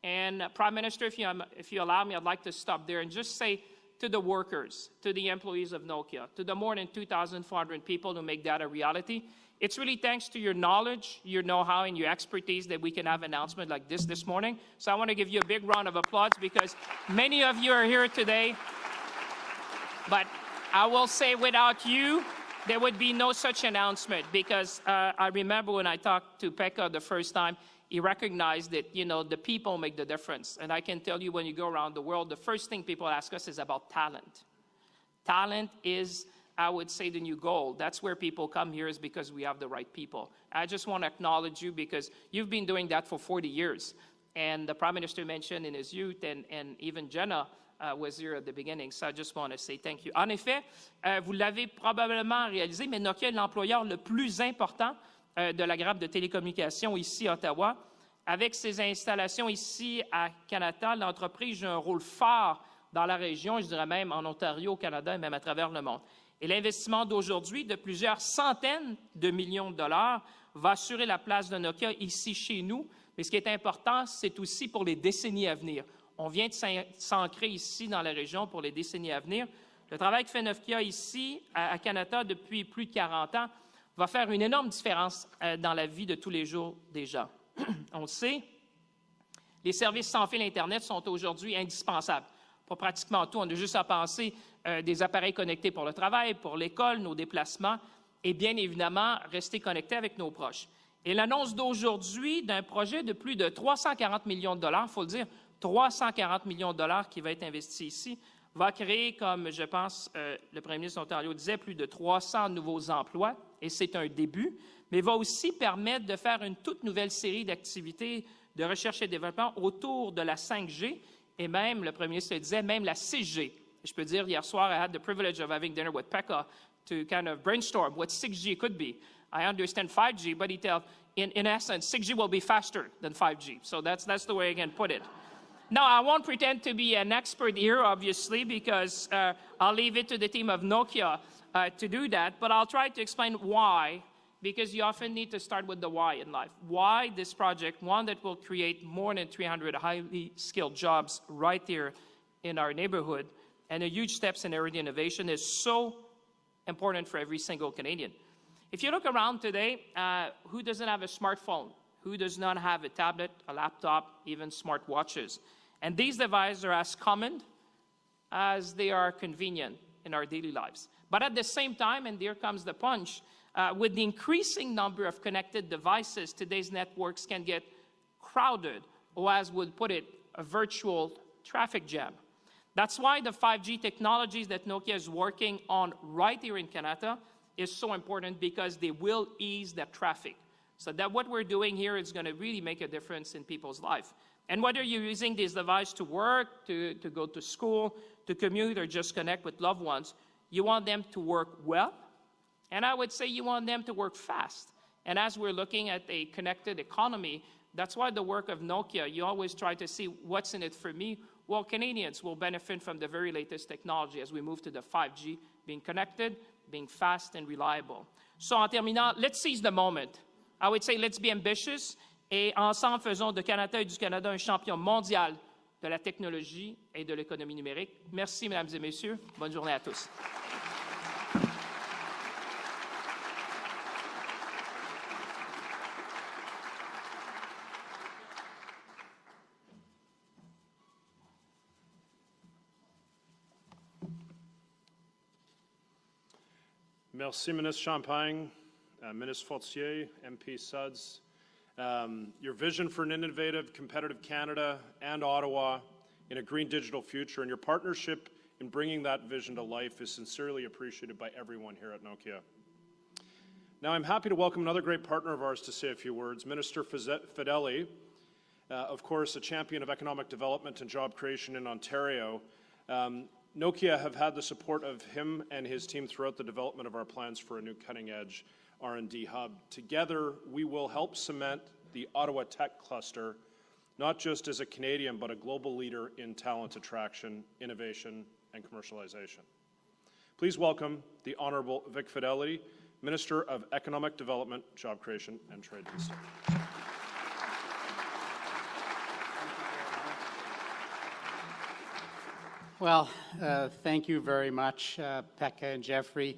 And Prime Minister, if you allow me, I'd like to stop there and just say to the workers, to the employees of Nokia, to the more than 2,400 people who make that a reality, it's really thanks to your knowledge, your know-how, and your expertise that we can have an announcement like this morning. So I want to give you a big round of applause because many of you are here today. But I will say without you, there would be no such announcement because I remember when I talked to Pekka the first time, he recognized that, you know, the people make the difference. And I can tell you when you go around the world, the first thing people ask us is about talent. Talent is, I would say, the new goal. That's where people come here is because we have the right people. I just want to acknowledge you because you've been doing that for 40 years. And the Prime Minister mentioned in his youth, and even Jenna was here at the beginning. So I just want to say thank you. En effet, vous l'avez probablement réalisé, mais Nokia est l'employeur le plus important de la grappe de télécommunications ici à Ottawa. Avec ses installations ici à Kanata, l'entreprise joue un rôle phare dans la région, je dirais même en Ontario, au Canada et même à travers le monde. Et l'investissement d'aujourd'hui de plusieurs centaines de millions de dollars va assurer la place de Nokia ici chez nous. Mais ce qui est important, c'est aussi pour les décennies à venir. On vient de s'ancrer ici dans la région pour les décennies à venir. Le travail que fait Nokia ici à Kanata depuis plus de 40 ans va faire une énorme différence dans la vie de tous les jours des gens. On le sait, les services sans fil Internet sont aujourd'hui indispensables. Pour pratiquement tout, on a juste à penser des appareils connectés pour le travail, pour l'école, nos déplacements et bien évidemment rester connectés avec nos proches. Et l'annonce d'aujourd'hui d'un projet de plus de 340 millions de dollars, il faut le dire, 340 millions de dollars qui va être investi ici, va créer, comme je pense le premier ministre d'Ontario disait, plus de 300 nouveaux emplois, et c'est un début, mais va aussi permettre de faire une toute nouvelle série d'activités de recherche et développement autour de la 5G, et même, le premier ministre le disait, même la 6G. Je peux dire, hier soir, I had the privilege of having dinner with Pekka to kind of brainstorm what 6G could be. I understand 5G, but he tells, in essence, 6G will be faster than 5G. So that's the way I can put it. Now, I won't pretend to be an expert here, obviously, because I'll leave it to the team of Nokia to do that, but I'll try to explain why, because you often need to start with the why in life. Why this project, one that will create more than 300 highly skilled jobs right here in our neighborhood, and a huge steps in area innovation is so important for every single Canadian. If you look around today, who doesn't have a smartphone? Who does not have a tablet, a laptop, even smartwatches? And these devices are as common as they are convenient in our daily lives. But at the same time, and there comes the punch, with the increasing number of connected devices, today's networks can get crowded, or as would put it, a virtual traffic jam. That's why the 5G technologies that Nokia is working on right here in Kanata is so important because they will ease that traffic. So that what we're doing here is going to really make a difference in people's life. And whether you're using this device to work, to go to school, to commute, or just connect with loved ones, you want them to work well, and I would say you want them to work fast. And as we're looking at a connected economy, that's why the work of Nokia, you always try to see what's in it for me. Well, Canadians will benefit from the very latest technology as we move to the 5G, being connected, being fast and reliable. So en terminant, let's seize the moment. I would say let's be ambitious, et ensemble faisons de Kanata et du Canada un champion mondial de la technologie et de l'économie numérique. Merci, mesdames et messieurs. Bonne journée à tous. Merci, Ministre Champagne, Ministre Fortier, MP Suds. Your vision for an innovative, competitive Canada and Ottawa in a green digital future and your partnership in bringing that vision to life is sincerely appreciated by everyone here at Nokia. Now, I'm happy to welcome another great partner of ours to say a few words, Minister Fedeli, of course, a champion of economic development and job creation in Ontario. Nokia have had the support of him and his team throughout the development of our plans for a new cutting-edge R&D hub. Together, we will help cement the Ottawa Tech Cluster, not just as a Canadian, but a global leader in talent attraction, innovation, and commercialization. Please welcome the Honourable Vic Fedeli, Minister of Economic Development, Job Creation, and Trade. Well, thank you very much, Pekka and Jeffrey,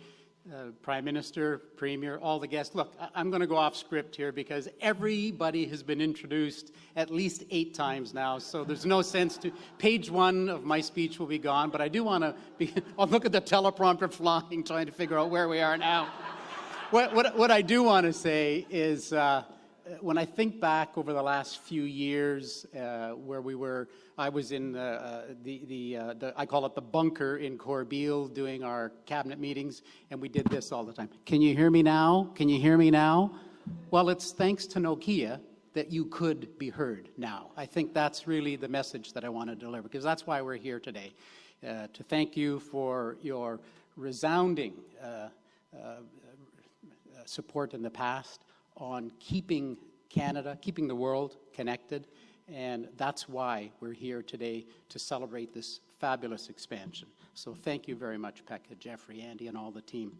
Prime Minister, Premier, all the guests. Look, I'm going to go off script here because everybody has been introduced at least 8 times now, so there's no sense to... Page 1 of my speech will be gone, but I do want to be... I'll look at the teleprompter flying, trying to figure out where we are now. What I do want to say is, when I think back over the last few years, where we were, I was in I call it the bunker in Corbeil doing our cabinet meetings, and we did this all the time. Can you hear me now? Can you hear me now? Well, it's thanks to Nokia that you could be heard now. I think that's really the message that I want to deliver, because that's why we're here today, to thank you for your resounding support in the past on keeping Canada, keeping the world connected, and that's why we're here today to celebrate this fabulous expansion. So thank you very much, Pekka, Jeffrey, Andy, and all the team.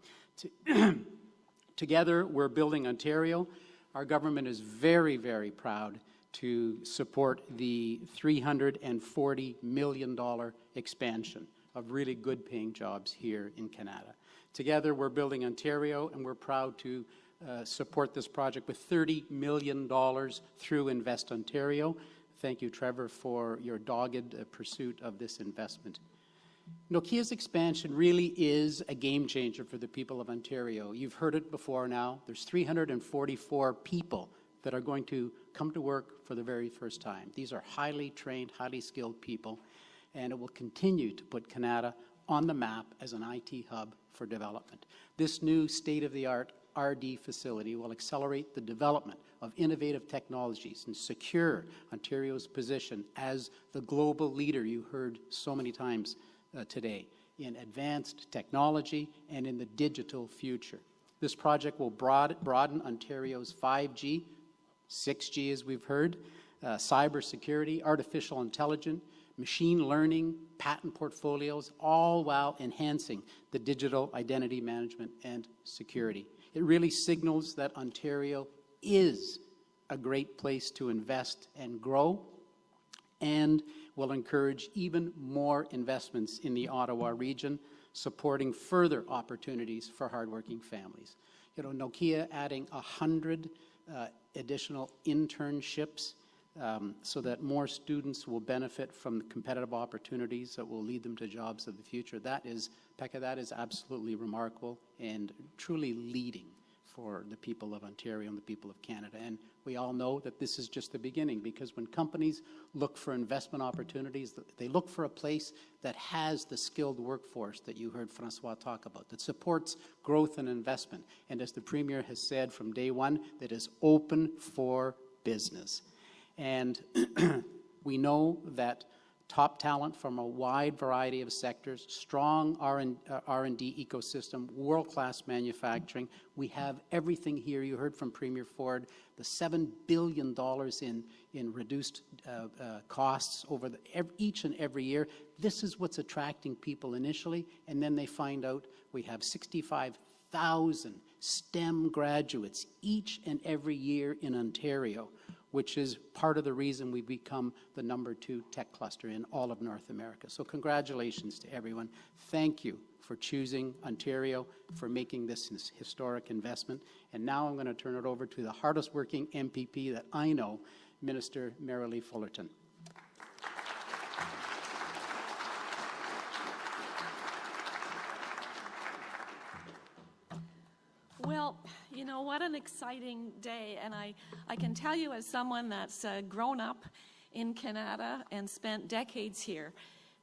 Together, we're building Ontario. Our government is very, very proud to support the $340 million expansion of really good-paying jobs here in Kanata. Together, we're building Ontario, and we're proud to support this project with $30 million through Invest Ontario. Thank you, Trevor, for your dogged pursuit of this investment. Nokia's expansion really is a game changer for the people of Ontario. You've heard it before now. There's 344 people that are going to come to work for the very first time. These are highly trained, highly skilled people, and it will continue to put Kanata on the map as an IT hub for development. This new state-of-the-art RD facility will accelerate the development of innovative technologies and secure Ontario's position as the global leader you heard so many times today in advanced technology and in the digital future. This project will broaden Ontario's 5G, 6G as we've heard, cybersecurity, artificial intelligence, machine learning, patent portfolios, all while enhancing the digital identity management and security. It really signals that Ontario is a great place to invest and grow, and will encourage even more investments in the Ottawa region, supporting further opportunities for hardworking families. You know, Nokia adding 100 additional internships so that more students will benefit from the competitive opportunities that will lead them to jobs of the future. That is, Pekka, that is absolutely remarkable and truly leading for the people of Ontario and the people of Canada. And we all know that this is just the beginning, because when companies look for investment opportunities, they look for a place that has the skilled workforce that you heard François talk about, that supports growth and investment. And as the Premier has said from day one, that is open for business. And we know that top talent from a wide variety of sectors, strong R&D ecosystem, world-class manufacturing. We have everything here. You heard from Premier Ford, the $7 billion in reduced costs over each and every year. This is what's attracting people initially, and then they find out we have 65,000 STEM graduates each and every year in Ontario, which is part of the reason we've become the #2 tech cluster in all of North America. So congratulations to everyone. Thank you for choosing Ontario, for making this historic investment. And now I'm going to turn it over to the hardest working MPP that I know, Minister Marilee Fullerton. Well, you know, what an exciting day. And I can tell you, as someone that's grown up in Kanata and spent decades here,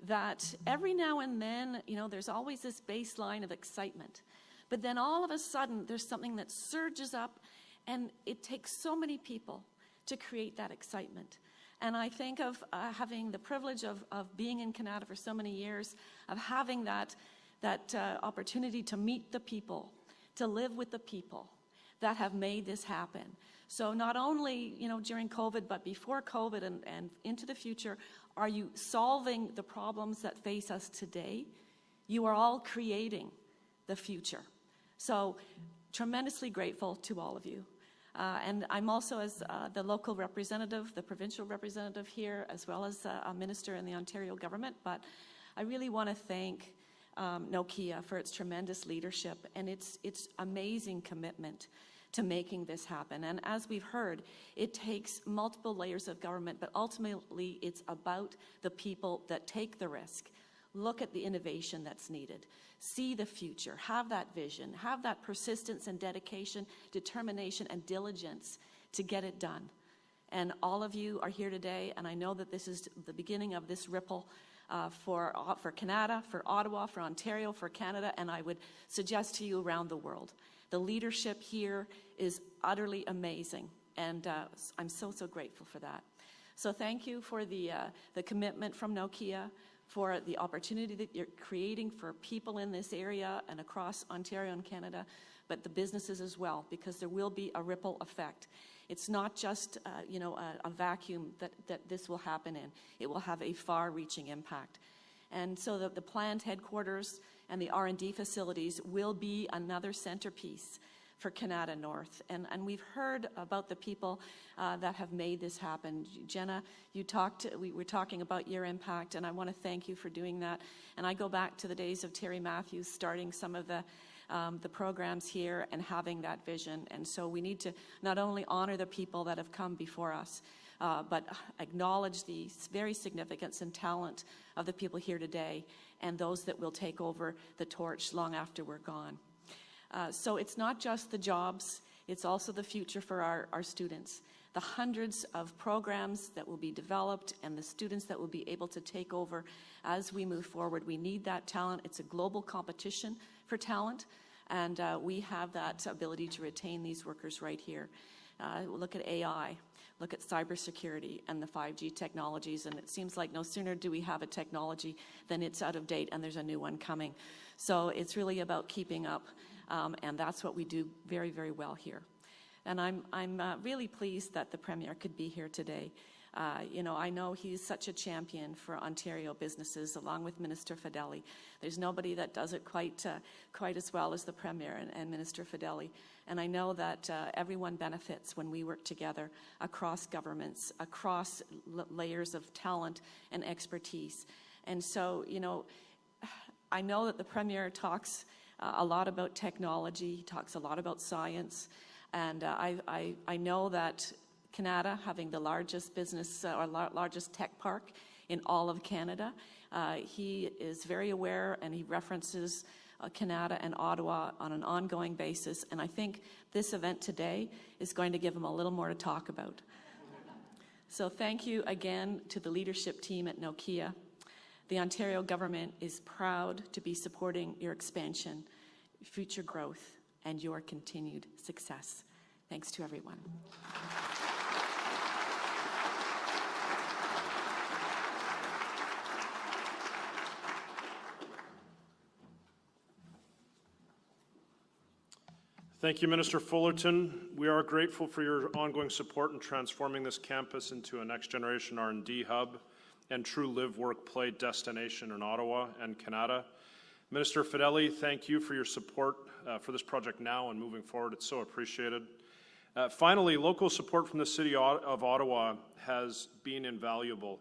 that every now and then, you know, there's always this baseline of excitement. But then all of a sudden, there's something that surges up, and it takes so many people to create that excitement. And I think of having the privilege of being in Kanata for so many years, of having that opportunity to meet the people, to live with the people that have made this happen. So not only, you know, during COVID, but before COVID and into the future, are you solving the problems that face us today? You are all creating the future. So tremendously grateful to all of you. And I'm also, as the local representative, the provincial representative here, as well as a minister in the Ontario government, but I really want to thank Nokia for its tremendous leadership and its amazing commitment to making this happen. And as we've heard, it takes multiple layers of government, but ultimately it's about the people that take the risk. Look at the innovation that's needed. See the future. Have that vision. Have that persistence and dedication, determination and diligence to get it done. And all of you are here today, and I know that this is the beginning of this ripple for Kanata, for Ottawa, for Ontario, for Canada, and I would suggest to you around the world. The leadership here is utterly amazing, and I'm so grateful for that. So thank you for the commitment from Nokia, for the opportunity that you're creating for people in this area and across Ontario and Canada, but the businesses as well, because there will be a ripple effect. It's not just a vacuum that this will happen in. It will have a far-reaching impact. And so the planned headquarters and the R&D facilities will be another centerpiece for Kanata North. And we've heard about the people that have made this happen. Jenna, we were talking about your impact, and I want to thank you for doing that. And I go back to the days of Terry Matthews starting some of the programs here and having that vision. And so we need to not only honor the people that have come before us, but acknowledge the very significance and talent of the people here today and those that will take over the torch long after we're gone. So it's not just the jobs, it's also the future for our students. The hundreds of programs that will be developed and the students that will be able to take over as we move forward. We need that talent. It's a global competition for talent, and we have that ability to retain these workers right here. Look at AI, look at cybersecurity and the 5G technologies, and it seems like no sooner do we have a technology than it's out of date and there's a new one coming. So it's really about keeping up, and that's what we do very, very well here. And I'm really pleased that the Premier could be here today. I know he's such a champion for Ontario businesses, along with Minister Fedeli. There's nobody that does it quite as well as the Premier and Minister Fedeli. And I know that everyone benefits when we work together across governments, across layers of talent and expertise. And so, I know that the Premier talks a lot about technology, he talks a lot about science, and I know that Kanata, having the largest business or largest tech park in all of Canada, he is very aware and he references Kanata and Ottawa on an ongoing basis, and I think this event today is going to give him a little more to talk about. So thank you again to the leadership team at Nokia. The Ontario government is proud to be supporting your expansion, future growth, and your continued success. Thanks to everyone. Thank you, Minister Fullerton. We are grateful for your ongoing support in transforming this campus into a next-generation R&D hub and true live-work-play destination in Ottawa and Kanata. Minister Fedeli, thank you for your support for this project now and moving forward. It's so appreciated. Finally, local support from the City of Ottawa has been invaluable.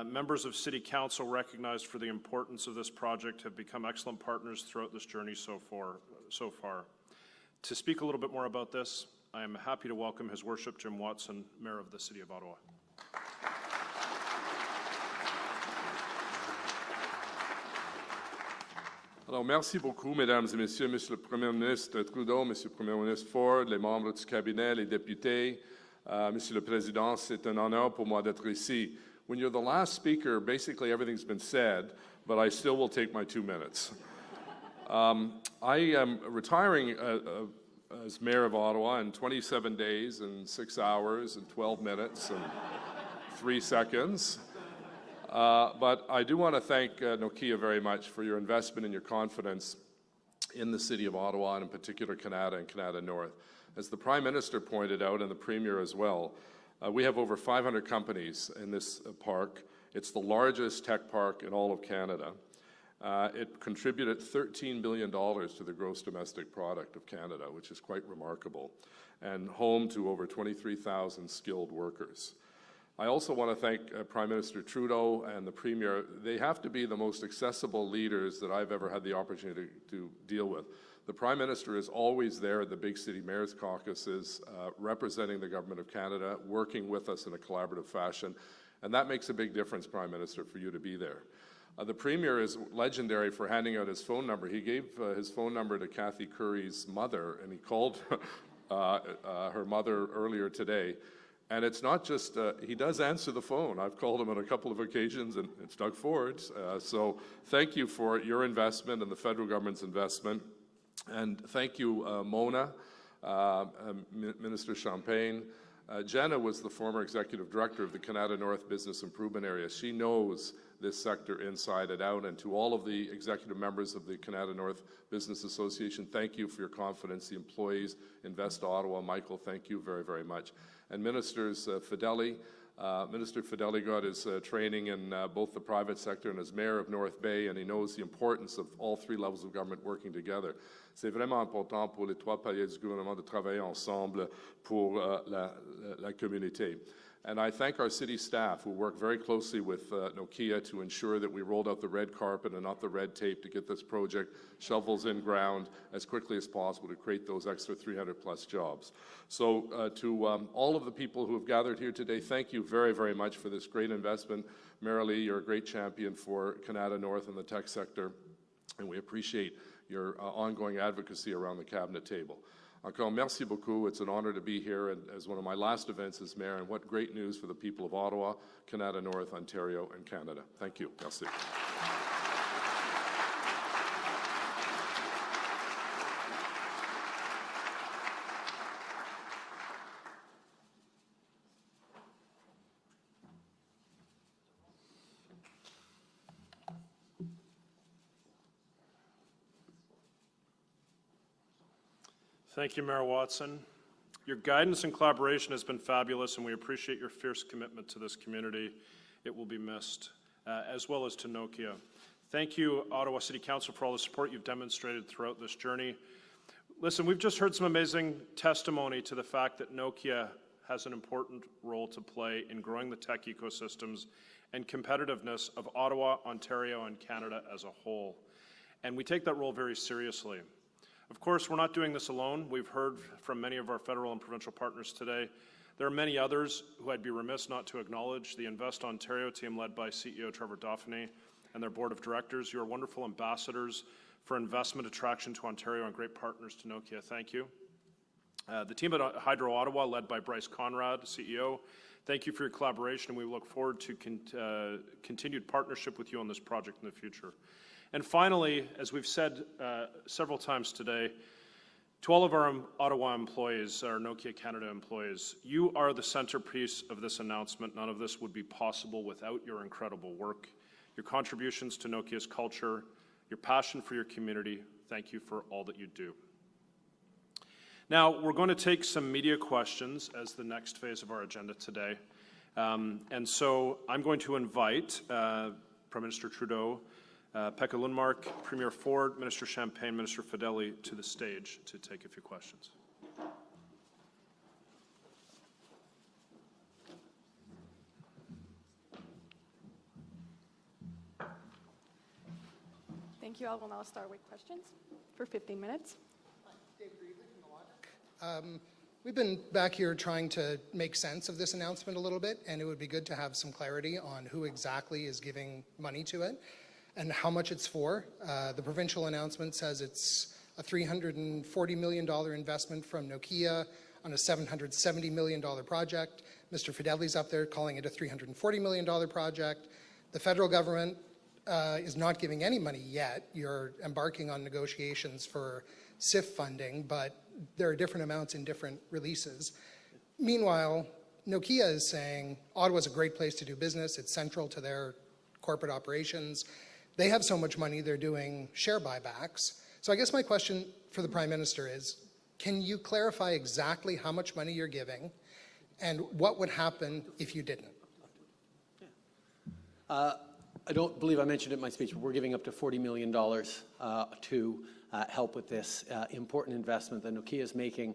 Members of City Council, recognized for the importance of this project, have become excellent partners throughout this journey so far. To speak a little bit more about this, I am happy to welcome His Worship Jim Watson, Mayor of the City of Ottawa. Alors, merci beaucoup, Mesdames et Messieurs, Monsieur le Premier ministre Trudeau, Monsieur le Premier ministre Ford, les membres du cabinet, les députés, Monsieur le Président, c'est un honneur pour moi d'être ici. When you're the last speaker, basically everything's been said, but I still will take my 2 minutes. I am retiring as Mayor of Ottawa in 27 days and 6 hours and 12 minutes and 3 seconds. But I do want to thank Nokia very much for your investment and your confidence in the City of Ottawa, and in particular Kanata and Kanata North. As the Prime Minister pointed out, and the Premier as well, we have over 500 companies in this park. It's the largest tech park in all of Canada. It contributed $13 billion to the gross domestic product of Canada, which is quite remarkable, and home to over 23,000 skilled workers. I also want to thank Prime Minister Trudeau and the Premier. They have to be the most accessible leaders that I've ever had the opportunity to deal with. The Prime Minister is always there at the big city mayors caucuses, representing the Government of Canada, working with us in a collaborative fashion, and that makes a big difference, Prime Minister, for you to be there. The Premier is legendary for handing out his phone number. He gave his phone number to Kathy Curry's mother, and he called her mother earlier today. And it's not just, he does answer the phone. I've called him on a couple of occasions, and it's Doug Ford. So thank you for your investment and the federal government's investment. And thank you, Mona, Minister Champagne. Jenna was the former executive director of the Kanata North Business Improvement Area. She knows this sector inside and out. And to all of the executive members of the Kanata North Business Association, thank you for your confidence. The employees, Invest Ottawa, Michael, thank you very, very much. And Ministers Fedeli, Minister Fedeli got his training in both the private sector and as mayor of North Bay, and he knows the importance of all three levels of government working together. C'est vraiment important pour les trois paliers du gouvernement de travailler ensemble pour la communauté. And I thank our city staff who work very closely with Nokia to ensure that we rolled out the red carpet and not the red tape to get this project shovels in ground as quickly as possible to create those extra 300-plus jobs. So to all of the people who have gathered here today, thank you very, very much for this great investment. Marilee, you're a great champion for Kanata North and the tech sector, and we appreciate your ongoing advocacy around the cabinet table. Encore merci beaucoup. It's an honor to be here and as one of my last events as mayor, and what great news for the people of Ottawa, Kanata North, Ontario, and Canada. Thank you. Merci. Thank you, Mayor Watson. Your guidance and collaboration has been fabulous, and we appreciate your fierce commitment to this community. It will be missed, as well as to Nokia. Thank you, Ottawa City Council, for all the support you've demonstrated throughout this journey. Listen, we've just heard some amazing testimony to the fact that Nokia has an important role to play in growing the tech ecosystems and competitiveness of Ottawa, Ontario, and Canada as a whole. And we take that role very seriously. Of course, we're not doing this alone. We've heard from many of our federal and provincial partners today. There are many others who I'd be remiss not to acknowledge. The Invest Ontario team led by CEO Trevor Dauphiné and their board of directors. You are wonderful ambassadors for investment attraction to Ontario and great partners to Nokia. Thank you. The team at Hydro Ottawa, led by Bryce Conrad, CEO, thank you for your collaboration, and we look forward to continued partnership with you on this project in the future. And finally, as we've said several times today, to all of our Ottawa employees, our Nokia Canada employees, you are the centerpiece of this announcement. None of this would be possible without your incredible work, your contributions to Nokia's culture, your passion for your community. Thank you for all that you do. Now, we're going to take some media questions as the next phase of our agenda today. And so I'm going to invite Prime Minister Trudeau, Pekka Lundmark, Premier Ford, Minister Champagne, Minister Fedeli to the stage to take a few questions. Thank you. I will now start with questions for 15 minutes. We've been back here trying to make sense of this announcement a little bit, and it would be good to have some clarity on who exactly is giving money to it and how much it's for. The provincial announcement says it's a $340 million investment from Nokia on a $770 million project. Mr. Fedeli's up there calling it a $340 million project. The federal government is not giving any money yet. You're embarking on negotiations for SIF funding, but there are different amounts in different releases. Meanwhile, Nokia is saying Ottawa's a great place to do business. It's central to their corporate operations. They have so much money, they're doing share buybacks. So I guess my question for the Prime Minister is, can you clarify exactly how much money you're giving and what would happen if you didn't? I don't believe I mentioned it in my speech, but we're giving up to $40 million to help with this important investment that Nokia is making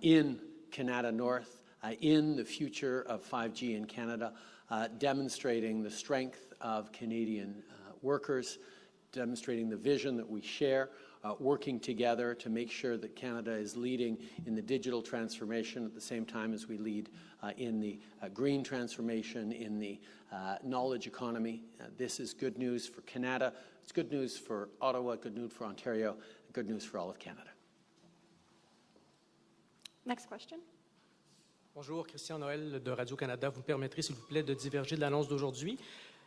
in Kanata North. in the future of 5G in Canada, demonstrating the strength of Canadian workers, demonstrating the vision that we share, working together to make sure that Canada is leading in the digital transformation at the same time as we lead in the green transformation, in the knowledge economy. This is good news for Canada. It's good news for Ottawa, good news for Ontario, good news for all of Canada. Next question. Bonjour, Christian Noël de Radio-Canada. Vous me permettrez, s'il vous plaît, de diverger de l'annonce d'aujourd'hui.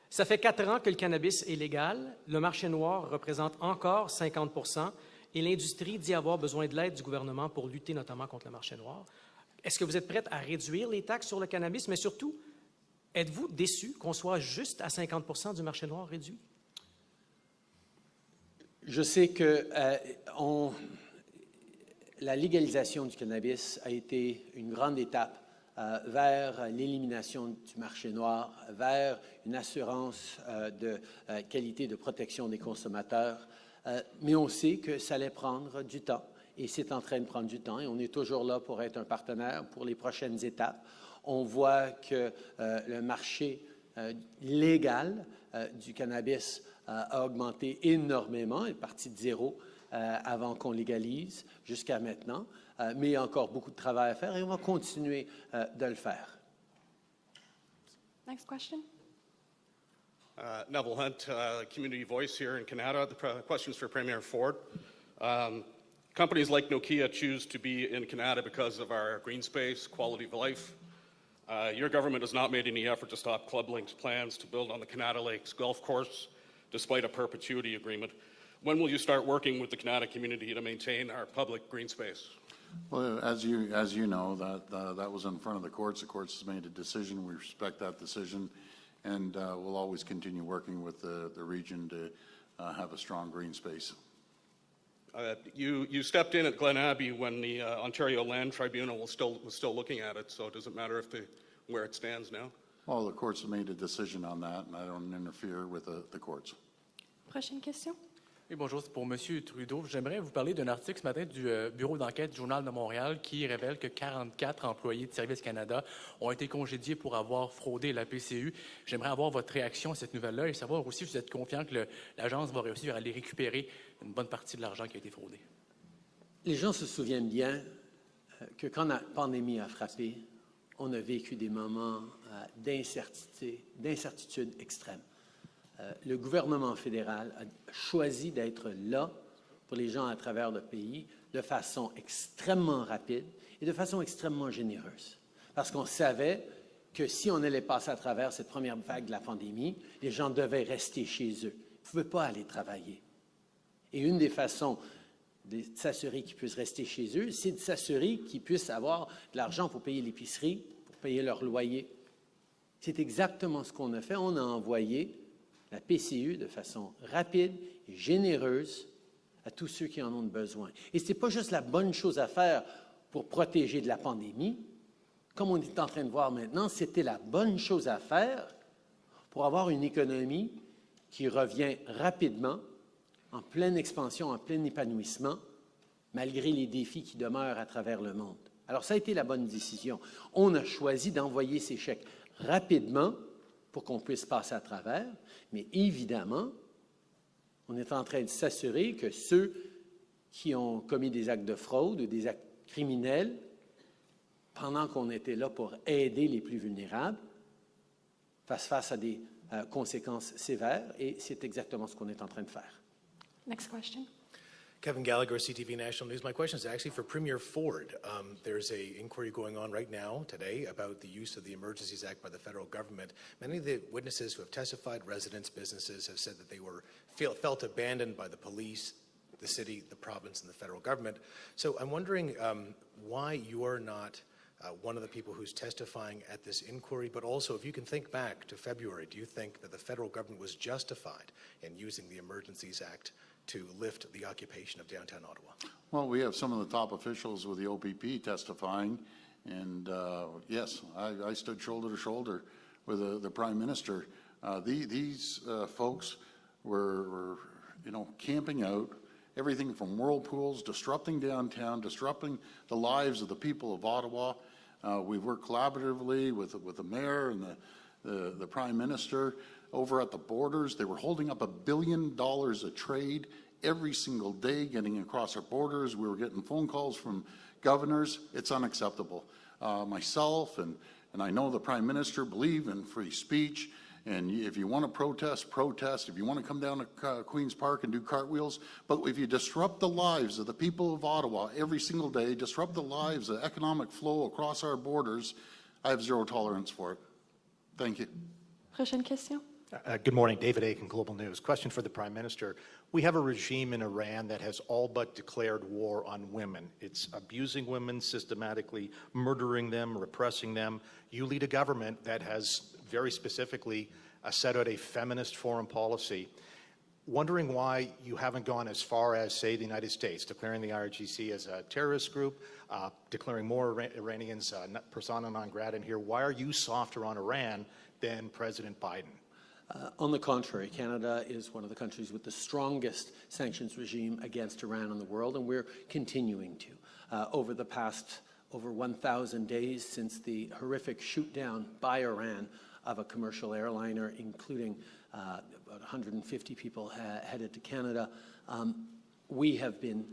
Ça fait 4 ans que le cannabis est légal. Le marché noir représente encore 50 % et l'industrie dit avoir besoin de l'aide du gouvernement pour lutter notamment contre le marché noir. Est-ce que vous êtes prête à réduire les taxes sur le cannabis, mais surtout, êtes-vous déçu qu'on soit juste à 50 % du marché noir réduit? Je sais que la légalisation du cannabis a été une grande étape vers l'élimination du marché noir, vers une assurance de qualité de protection des consommateurs. Mais on sait que ça allait prendre du temps et c'est en train de prendre du temps et on est toujours là pour être un partenaire pour les prochaines étapes. On voit que le marché légal du cannabis a augmenté énormément, est parti de zéro avant qu'on légalise jusqu'à maintenant. Mais il y a encore beaucoup de travail à faire et on va continuer de le faire. Next question. Neville Hunt, Community Voice here in Kanata. The question's for Premier Ford. Companies like Nokia choose to be in Kanata because of our green space, quality of life. Your government has not made any effort to stop Club Link's plans to build on the Kanata Lakes golf course, despite a perpetuity agreement. When will you start working with the Kanata community to maintain our public green space? Well, as you know, that was in front of the courts. The courts has made a decision. We respect that decision, and we'll always continue working with the region to have a strong green space. You stepped in at Glen Abbey when the Ontario Land Tribunal was still looking at it. So does it matter where it stands now? Well, the courts have made a decision on that, and I don't interfere with the courts. Prochaine question. Oui, bonjour, c'est pour M. Trudeau. J'aimerais vous parler d'un article ce matin du Bureau d'enquête du Journal de Montréal qui révèle que 44 employés de Service Canada ont été congédiés pour avoir fraudé la PCU. J'aimerais avoir votre réaction à cette nouvelle-là et savoir aussi si vous êtes confiant que l'agence va réussir à aller récupérer une bonne partie de l'argent qui a été fraudé. Les gens se souviennent bien que quand la pandémie a frappé, on a vécu des moments d'incertitude extrême. Le gouvernement fédéral a choisi d'être là pour les gens à travers le pays de façon extrêmement rapide et de façon extrêmement généreuse. Parce qu'on savait que si on allait passer à travers cette première vague de la pandémie, les gens devaient rester chez eux. Ils ne pouvaient pas aller travailler. Et une des façons de s'assurer qu'ils puissent rester chez eux, c'est de s'assurer qu'ils puissent avoir de l'argent pour payer l'épicerie, pour payer leur loyer. C'est exactement ce qu'on a fait. On a envoyé la PCU de façon rapide et généreuse à tous ceux qui en ont besoin. Et ce n'est pas juste la bonne chose à faire pour protéger de la pandémie. Comme on est en train de voir maintenant, c'était la bonne chose à faire pour avoir une économie qui revient rapidement, en pleine expansion, en plein épanouissement, malgré les défis qui demeurent à travers le monde. Alors, ça a été la bonne décision. On a choisi d'envoyer ces chèques rapidement pour qu'on puisse passer à travers, mais évidemment, on est en train de s'assurer que ceux qui ont commis des actes de fraude ou des actes criminels, pendant qu'on était là pour aider les plus vulnérables, fassent face à des conséquences sévères, et c'est exactement ce qu'on est en train de faire. Next question. Kevin Gallagher, CTV National News. My question is actually for Premier Ford. There's an inquiry going on right now, today, about the use of the Emergencies Act by the federal government. Many of the witnesses who have testified, residents, businesses, have said that they were felt abandoned by the police, the city, the province, and the federal government. So I'm wondering why you're not one of the people who's testifying at this inquiry, but also if you can think back to February, do you think that the federal government was justified in using the Emergencies Act to lift the occupation of downtown Ottawa? Well, we have some of the top officials with the OPP testifying, and yes, I stood shoulder to shoulder with the Prime Minister. These folks were, camping out, everything from whirlpools, disrupting downtown, disrupting the lives of the people of Ottawa. We've worked collaboratively with the mayor and the prime minister over at the borders. They were holding up $1 billion of trade every single day getting across our borders. We were getting phone calls from governors. It's unacceptable. Myself and I know the prime minister believe in free speech. And if you want to protest, protest. If you want to come down to Queen's Park and do cartwheels. But if you disrupt the lives of the people of Ottawa every single day, disrupt the lives, the economic flow across our borders, I have zero tolerance for it. Thank you. Prochaine question. Good morning, David Aiken, Global News. Question for the Prime Minister. We have a regime in Iran that has all but declared war on women. It's abusing women, systematically murdering them, repressing them. You lead a government that has very specifically set out a feminist foreign policy. Wondering why you haven't gone as far as, say, the United States, declaring the IRGC as a terrorist group, declaring more Iranians persona non grata in here. Why are you softer on Iran than President Biden? On the contrary, Canada is one of the countries with the strongest sanctions regime against Iran in the world, and we're continuing to. Over the past over 1,000 days since the horrific shoot-down by Iran of a commercial airliner, including about 150 people headed to Canada, we have been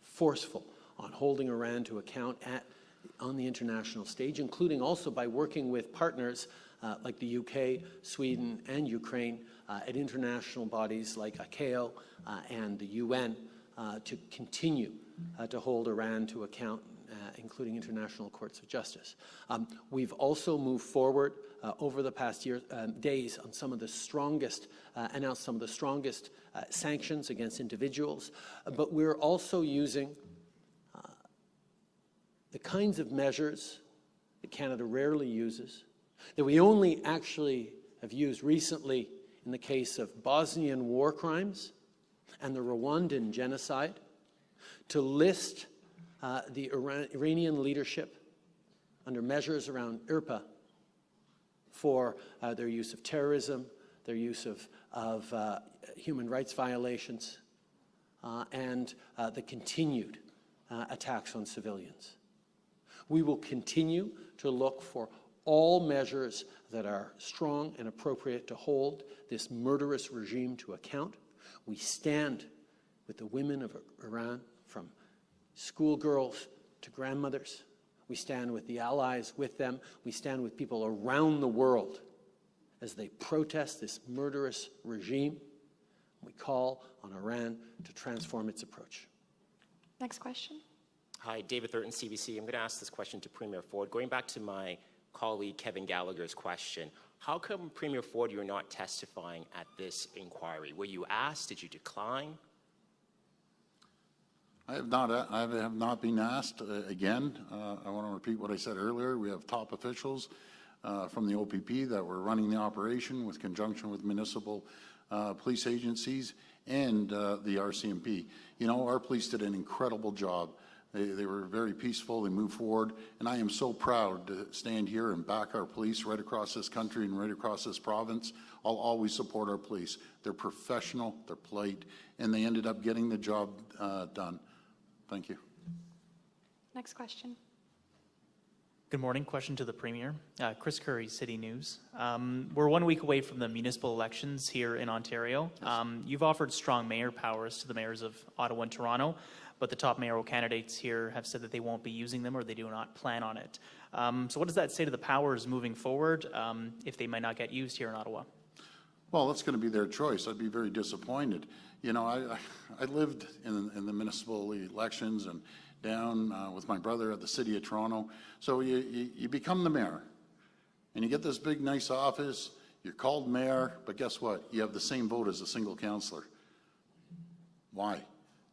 forceful on holding Iran to account on the international stage, including also by working with partners like the UK, Sweden, and Ukraine at international bodies like ICAO and the UN to continue to hold Iran to account, including international courts of justice. We've also moved forward over the past days on some of the strongest, announced some of the strongest sanctions against individuals, but we're also using the kinds of measures that Canada rarely uses, that we only actually have used recently in the case of Bosnian war crimes and the Rwandan genocide, to list the Iranian leadership under measures around IRPA for their use of terrorism, their use of human rights violations, and the continued attacks on civilians. We will continue to look for all measures that are strong and appropriate to hold this murderous regime to account. We stand with the women of Iran, from schoolgirls to grandmothers. We stand with the allies with them. We stand with people around the world as they protest this murderous regime. We call on Iran to transform its approach. Next question. Hi, David Thurton, CBC. I'm going to ask this question to Premier Ford. Going back to my colleague Kevin Gallagher's question, how come, Premier Ford, you're not testifying at this inquiry? Were you asked? Did you decline? I have not been asked. Again, I want to repeat what I said earlier. We have top officials from the OPP that were running the operation with conjunction with municipal police agencies and the RCMP. You know, our police did an incredible job. They were very peaceful. They moved forward. And I am so proud to stand here and back our police right across this country and right across this province. I'll always support our police. They're professional, they're polite, and they ended up getting the job done. Thank you. Next question. Good morning. Question to the Premier. Chris Curry, City News. We're 1 week away from the municipal elections here in Ontario. You've offered strong mayor powers to the mayors of Ottawa and Toronto, but the top mayoral candidates here have said that they won't be using them or they do not plan on it. So what does that say to the powers moving forward if they might not get used here in Ottawa? Well, that's going to be their choice. I'd be very disappointed. You know, I lived in the municipal elections and down with my brother at the City of Toronto. So you become the mayor, and you get this big, nice office. You're called mayor, but guess what? You have the same vote as a single councillor. Why?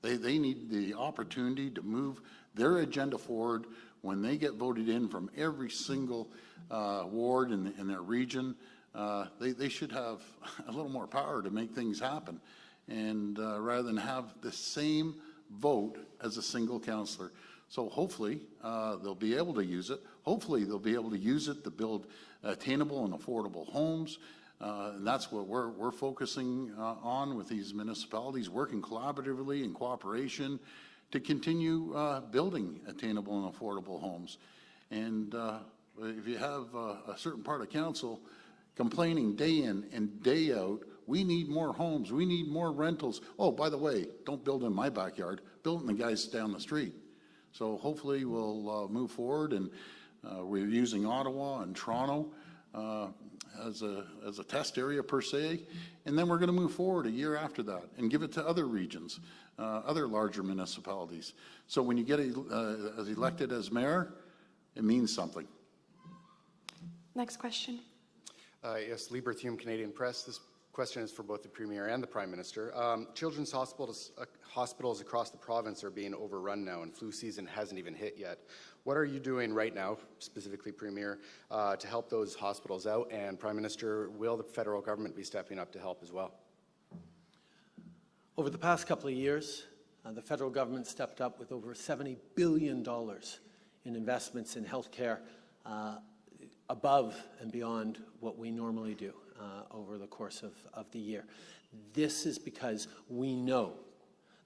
They need the opportunity to move their agenda forward when they get voted in from every single ward in their region. They should have a little more power to make things happen, and rather than have the same vote as a single councillor. So hopefully they'll be able to use it. Hopefully they'll be able to use it to build attainable and affordable homes. And that's what we're focusing on with these municipalities, working collaboratively in cooperation to continue building attainable and affordable homes. And if you have a certain part of council complaining day in and day out, we need more homes, we need more rentals. Oh, by the way, don't build in my backyard, build in the guys down the street. So hopefully we'll move forward, and we're using Ottawa and Toronto as a test area per se, and then we're going to move forward a year after that and give it to other regions, other larger municipalities. So when you get elected as mayor, it means something. Next question. Yes, Libertium Canadian Press. This question is for both the Premier and the Prime Minister. Children's hospitals across the province are being overrun now, and flu season hasn't even hit yet. What are you doing right now, specifically Premier, to help those hospitals out? And Prime Minister, will the federal government be stepping up to help as well? Over the past couple of years, the federal government stepped up with over $70 billion in investments in healthcare, above and beyond what we normally do over the course of the year. This is because we know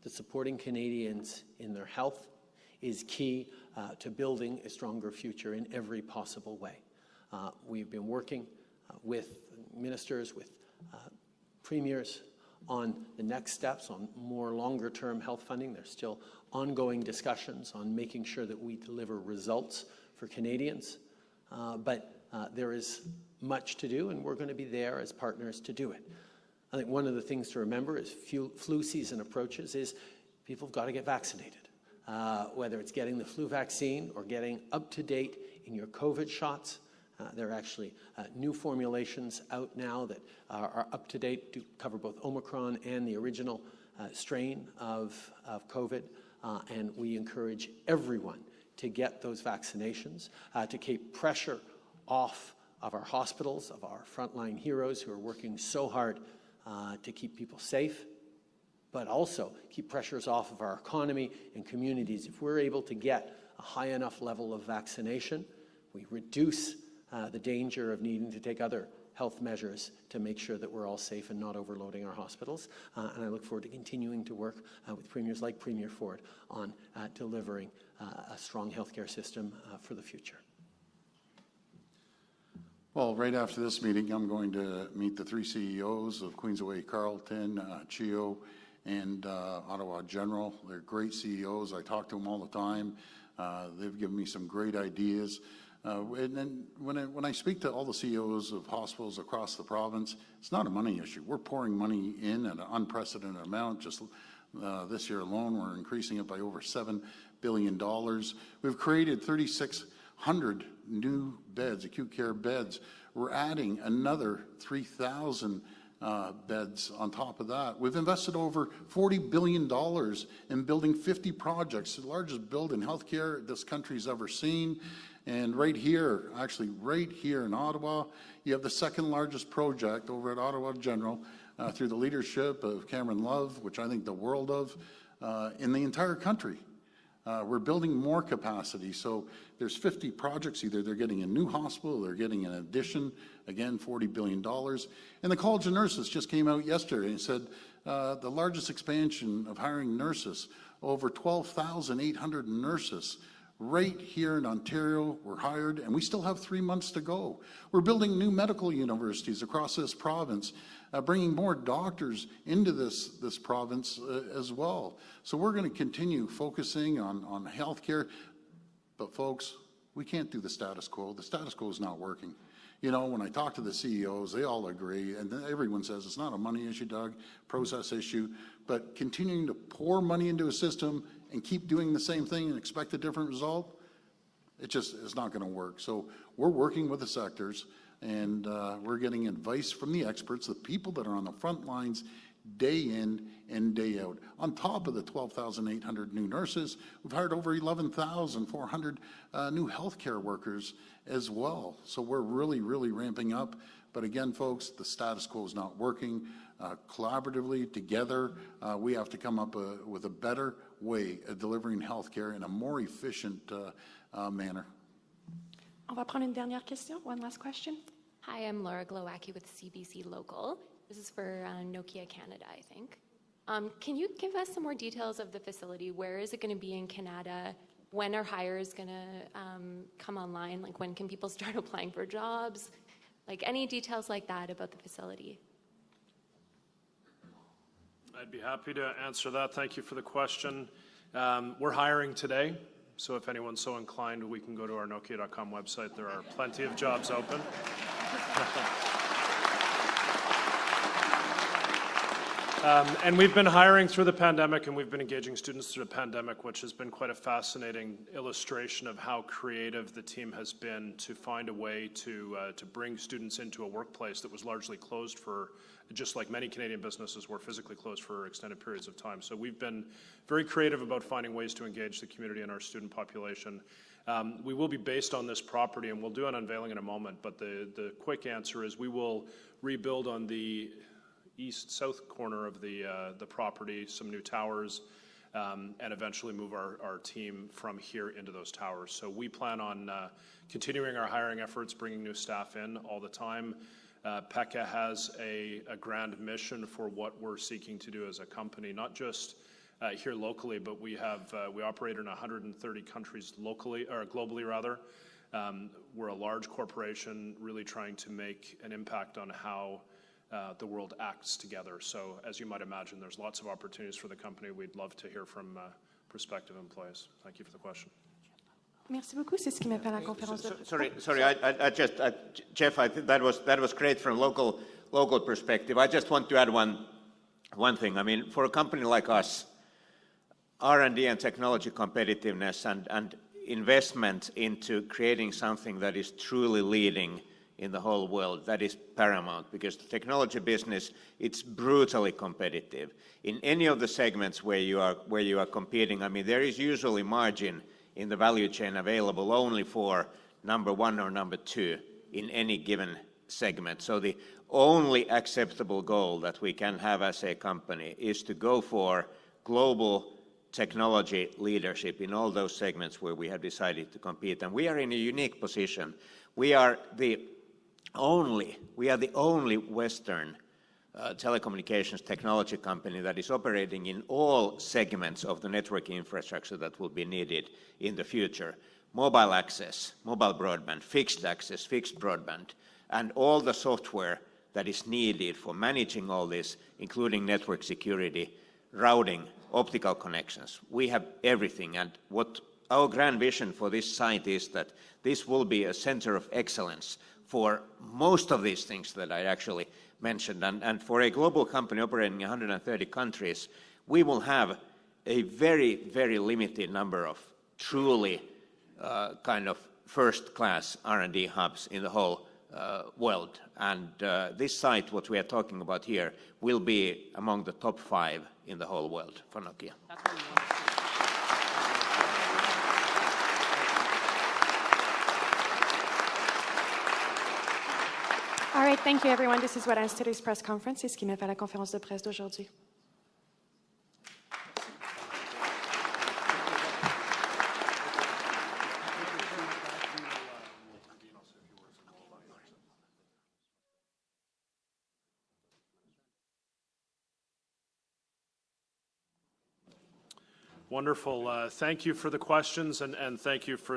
that supporting Canadians in their health is key to building a stronger future in every possible way. We've been working with ministers, with premiers on the next steps, on more longer-term health funding. There's still ongoing discussions on making sure that we deliver results for Canadians, but there is much to do, and we're going to be there as partners to do it. I think one of the things to remember as flu season approaches is people have got to get vaccinated. Whether it's getting the flu vaccine or getting up to date in your COVID shots. There are actually new formulations out now that are up to date to cover both Omicron and the original strain of COVID. And we encourage everyone to get those vaccinations, to keep pressure off of our hospitals, of our frontline heroes who are working so hard to keep people safe, but also keep pressures off of our economy and communities. If we're able to get a high enough level of vaccination, we reduce the danger of needing to take other health measures to make sure that we're all safe and not overloading our hospitals. And I look forward to continuing to work with premiers like Premier Ford on delivering a strong healthcare system for the future. Well, right after this meeting, I'm going to meet the 3 CEOs of Queensway Carleton, CHEO, and Ottawa General. They're great CEOs. I talk to them all the time. They've given me some great ideas. And then when I speak to all the CEOs of hospitals across the province, it's not a money issue. We're pouring money in at an unprecedented amount. Just this year alone, we're increasing it by over $7 billion. We've created 3,600 new beds, acute care beds. We're adding another 3,000 beds on top of that. We've invested over $40 billion in building 50 projects, the largest build in healthcare this country's ever seen. And right here, actually right here in Ottawa, you have the second largest project over at Ottawa General through the leadership of Cameron Love, which I think the world of, in the entire country. We're building more capacity. So there's 50 projects. Either they're getting a new hospital, they're getting an addition, again, $40 billion. And the College of Nurses just came out yesterday and said the largest expansion of hiring nurses, over 12,800 nurses right here in Ontario were hired, and we still have 3 months to go. We're building new medical universities across this province, bringing more doctors into this province as well. So we're going to continue focusing on healthcare. But folks, we can't do the status quo. The status quo is not working. You know, when I talk to the CEOs, they all agree, and everyone says it's not a money issue, Doug, process issue, but continuing to pour money into a system and keep doing the same thing and expect a different result, it just is not going to work. So we're working with the sectors, and we're getting advice from the experts, the people that are on the front lines day in and day out. On top of the 12,800 new nurses, we've hired over 11,400 new healthcare workers as well. So we're really, really ramping up. But again, folks, the status quo is not working. Collaboratively, together, we have to come up with a better way of delivering healthcare in a more efficient manner. On va prendre une dernière question. One last question. Hi, I'm Laura Glowacki with CBC Local. This is for Nokia Canada, I think. Can you give us some more details of the facility? Where is it going to be in Canada? when are hires going to come online? Like, when can people start applying for jobs? Like, any details like that about the facility? I'd be happy to answer that. Thank you for the question. We're hiring today, so if anyone's so inclined, we can go to our Nokia.com website. There are plenty of jobs open. And we've been hiring through the pandemic, and we've been engaging students through the pandemic, which has been quite a fascinating illustration of how creative the team has been to find a way to bring students into a workplace that was largely closed for, just like many Canadian businesses were physically closed for extended periods of time. So we've been very creative about finding ways to engage the community and our student population. We will be based on this property, and we'll do an unveiling in a moment, but the quick answer is we will rebuild on the east-south corner of the property, some new towers, and eventually move our team from here into those towers. So we plan on continuing our hiring efforts, bringing new staff in all the time. PECA has a grand mission for what we're seeking to do as a company, not just here locally, but we operate in 130 countries locally, or globally rather. We're a large corporation really trying to make an impact on how the world acts together. So as you might imagine, there's lots of opportunities for the company. We'd love to hear from prospective employees. Thank you for the question. Merci beaucoup. C'est ce qui m'a fait la conférence de presse. Sorry, Jeff, I think that was great from a local perspective. I just want to add one thing. I mean, for a company like us, R&D and technology competitiveness and investment into creating something that is truly leading in the whole world, that is paramount, because the technology business, it's brutally competitive. In any of the segments where you are competing, I mean, there is usually margin in the value chain available only for number one or number two in any given segment. So the only acceptable goal that we can have as a company is to go for global technology leadership in all those segments where we have decided to compete. And we are in a unique position. We are the only Western telecommunications technology company that is operating in all segments of the network infrastructure that will be needed in the future. Mobile access, mobile broadband, fixed access, fixed broadband, and all the software that is needed for managing all this, including network security, routing, optical connections. We have everything, and what our grand vision for this site is that this will be a center of excellence for most of these things that I actually mentioned. And for a global company operating in 130 countries, we will have a very, very limited number of truly kind of first-class R&D hubs in the whole world. And this site, what we are talking about here, will be among the top 5 in the whole world for Nokia. All right, thank you, everyone. This is what ends today's press conference. C'est ce qui m'a fait la conférence de presse d'aujourd'hui. Wonderful. Thank you for the questions, and thank you for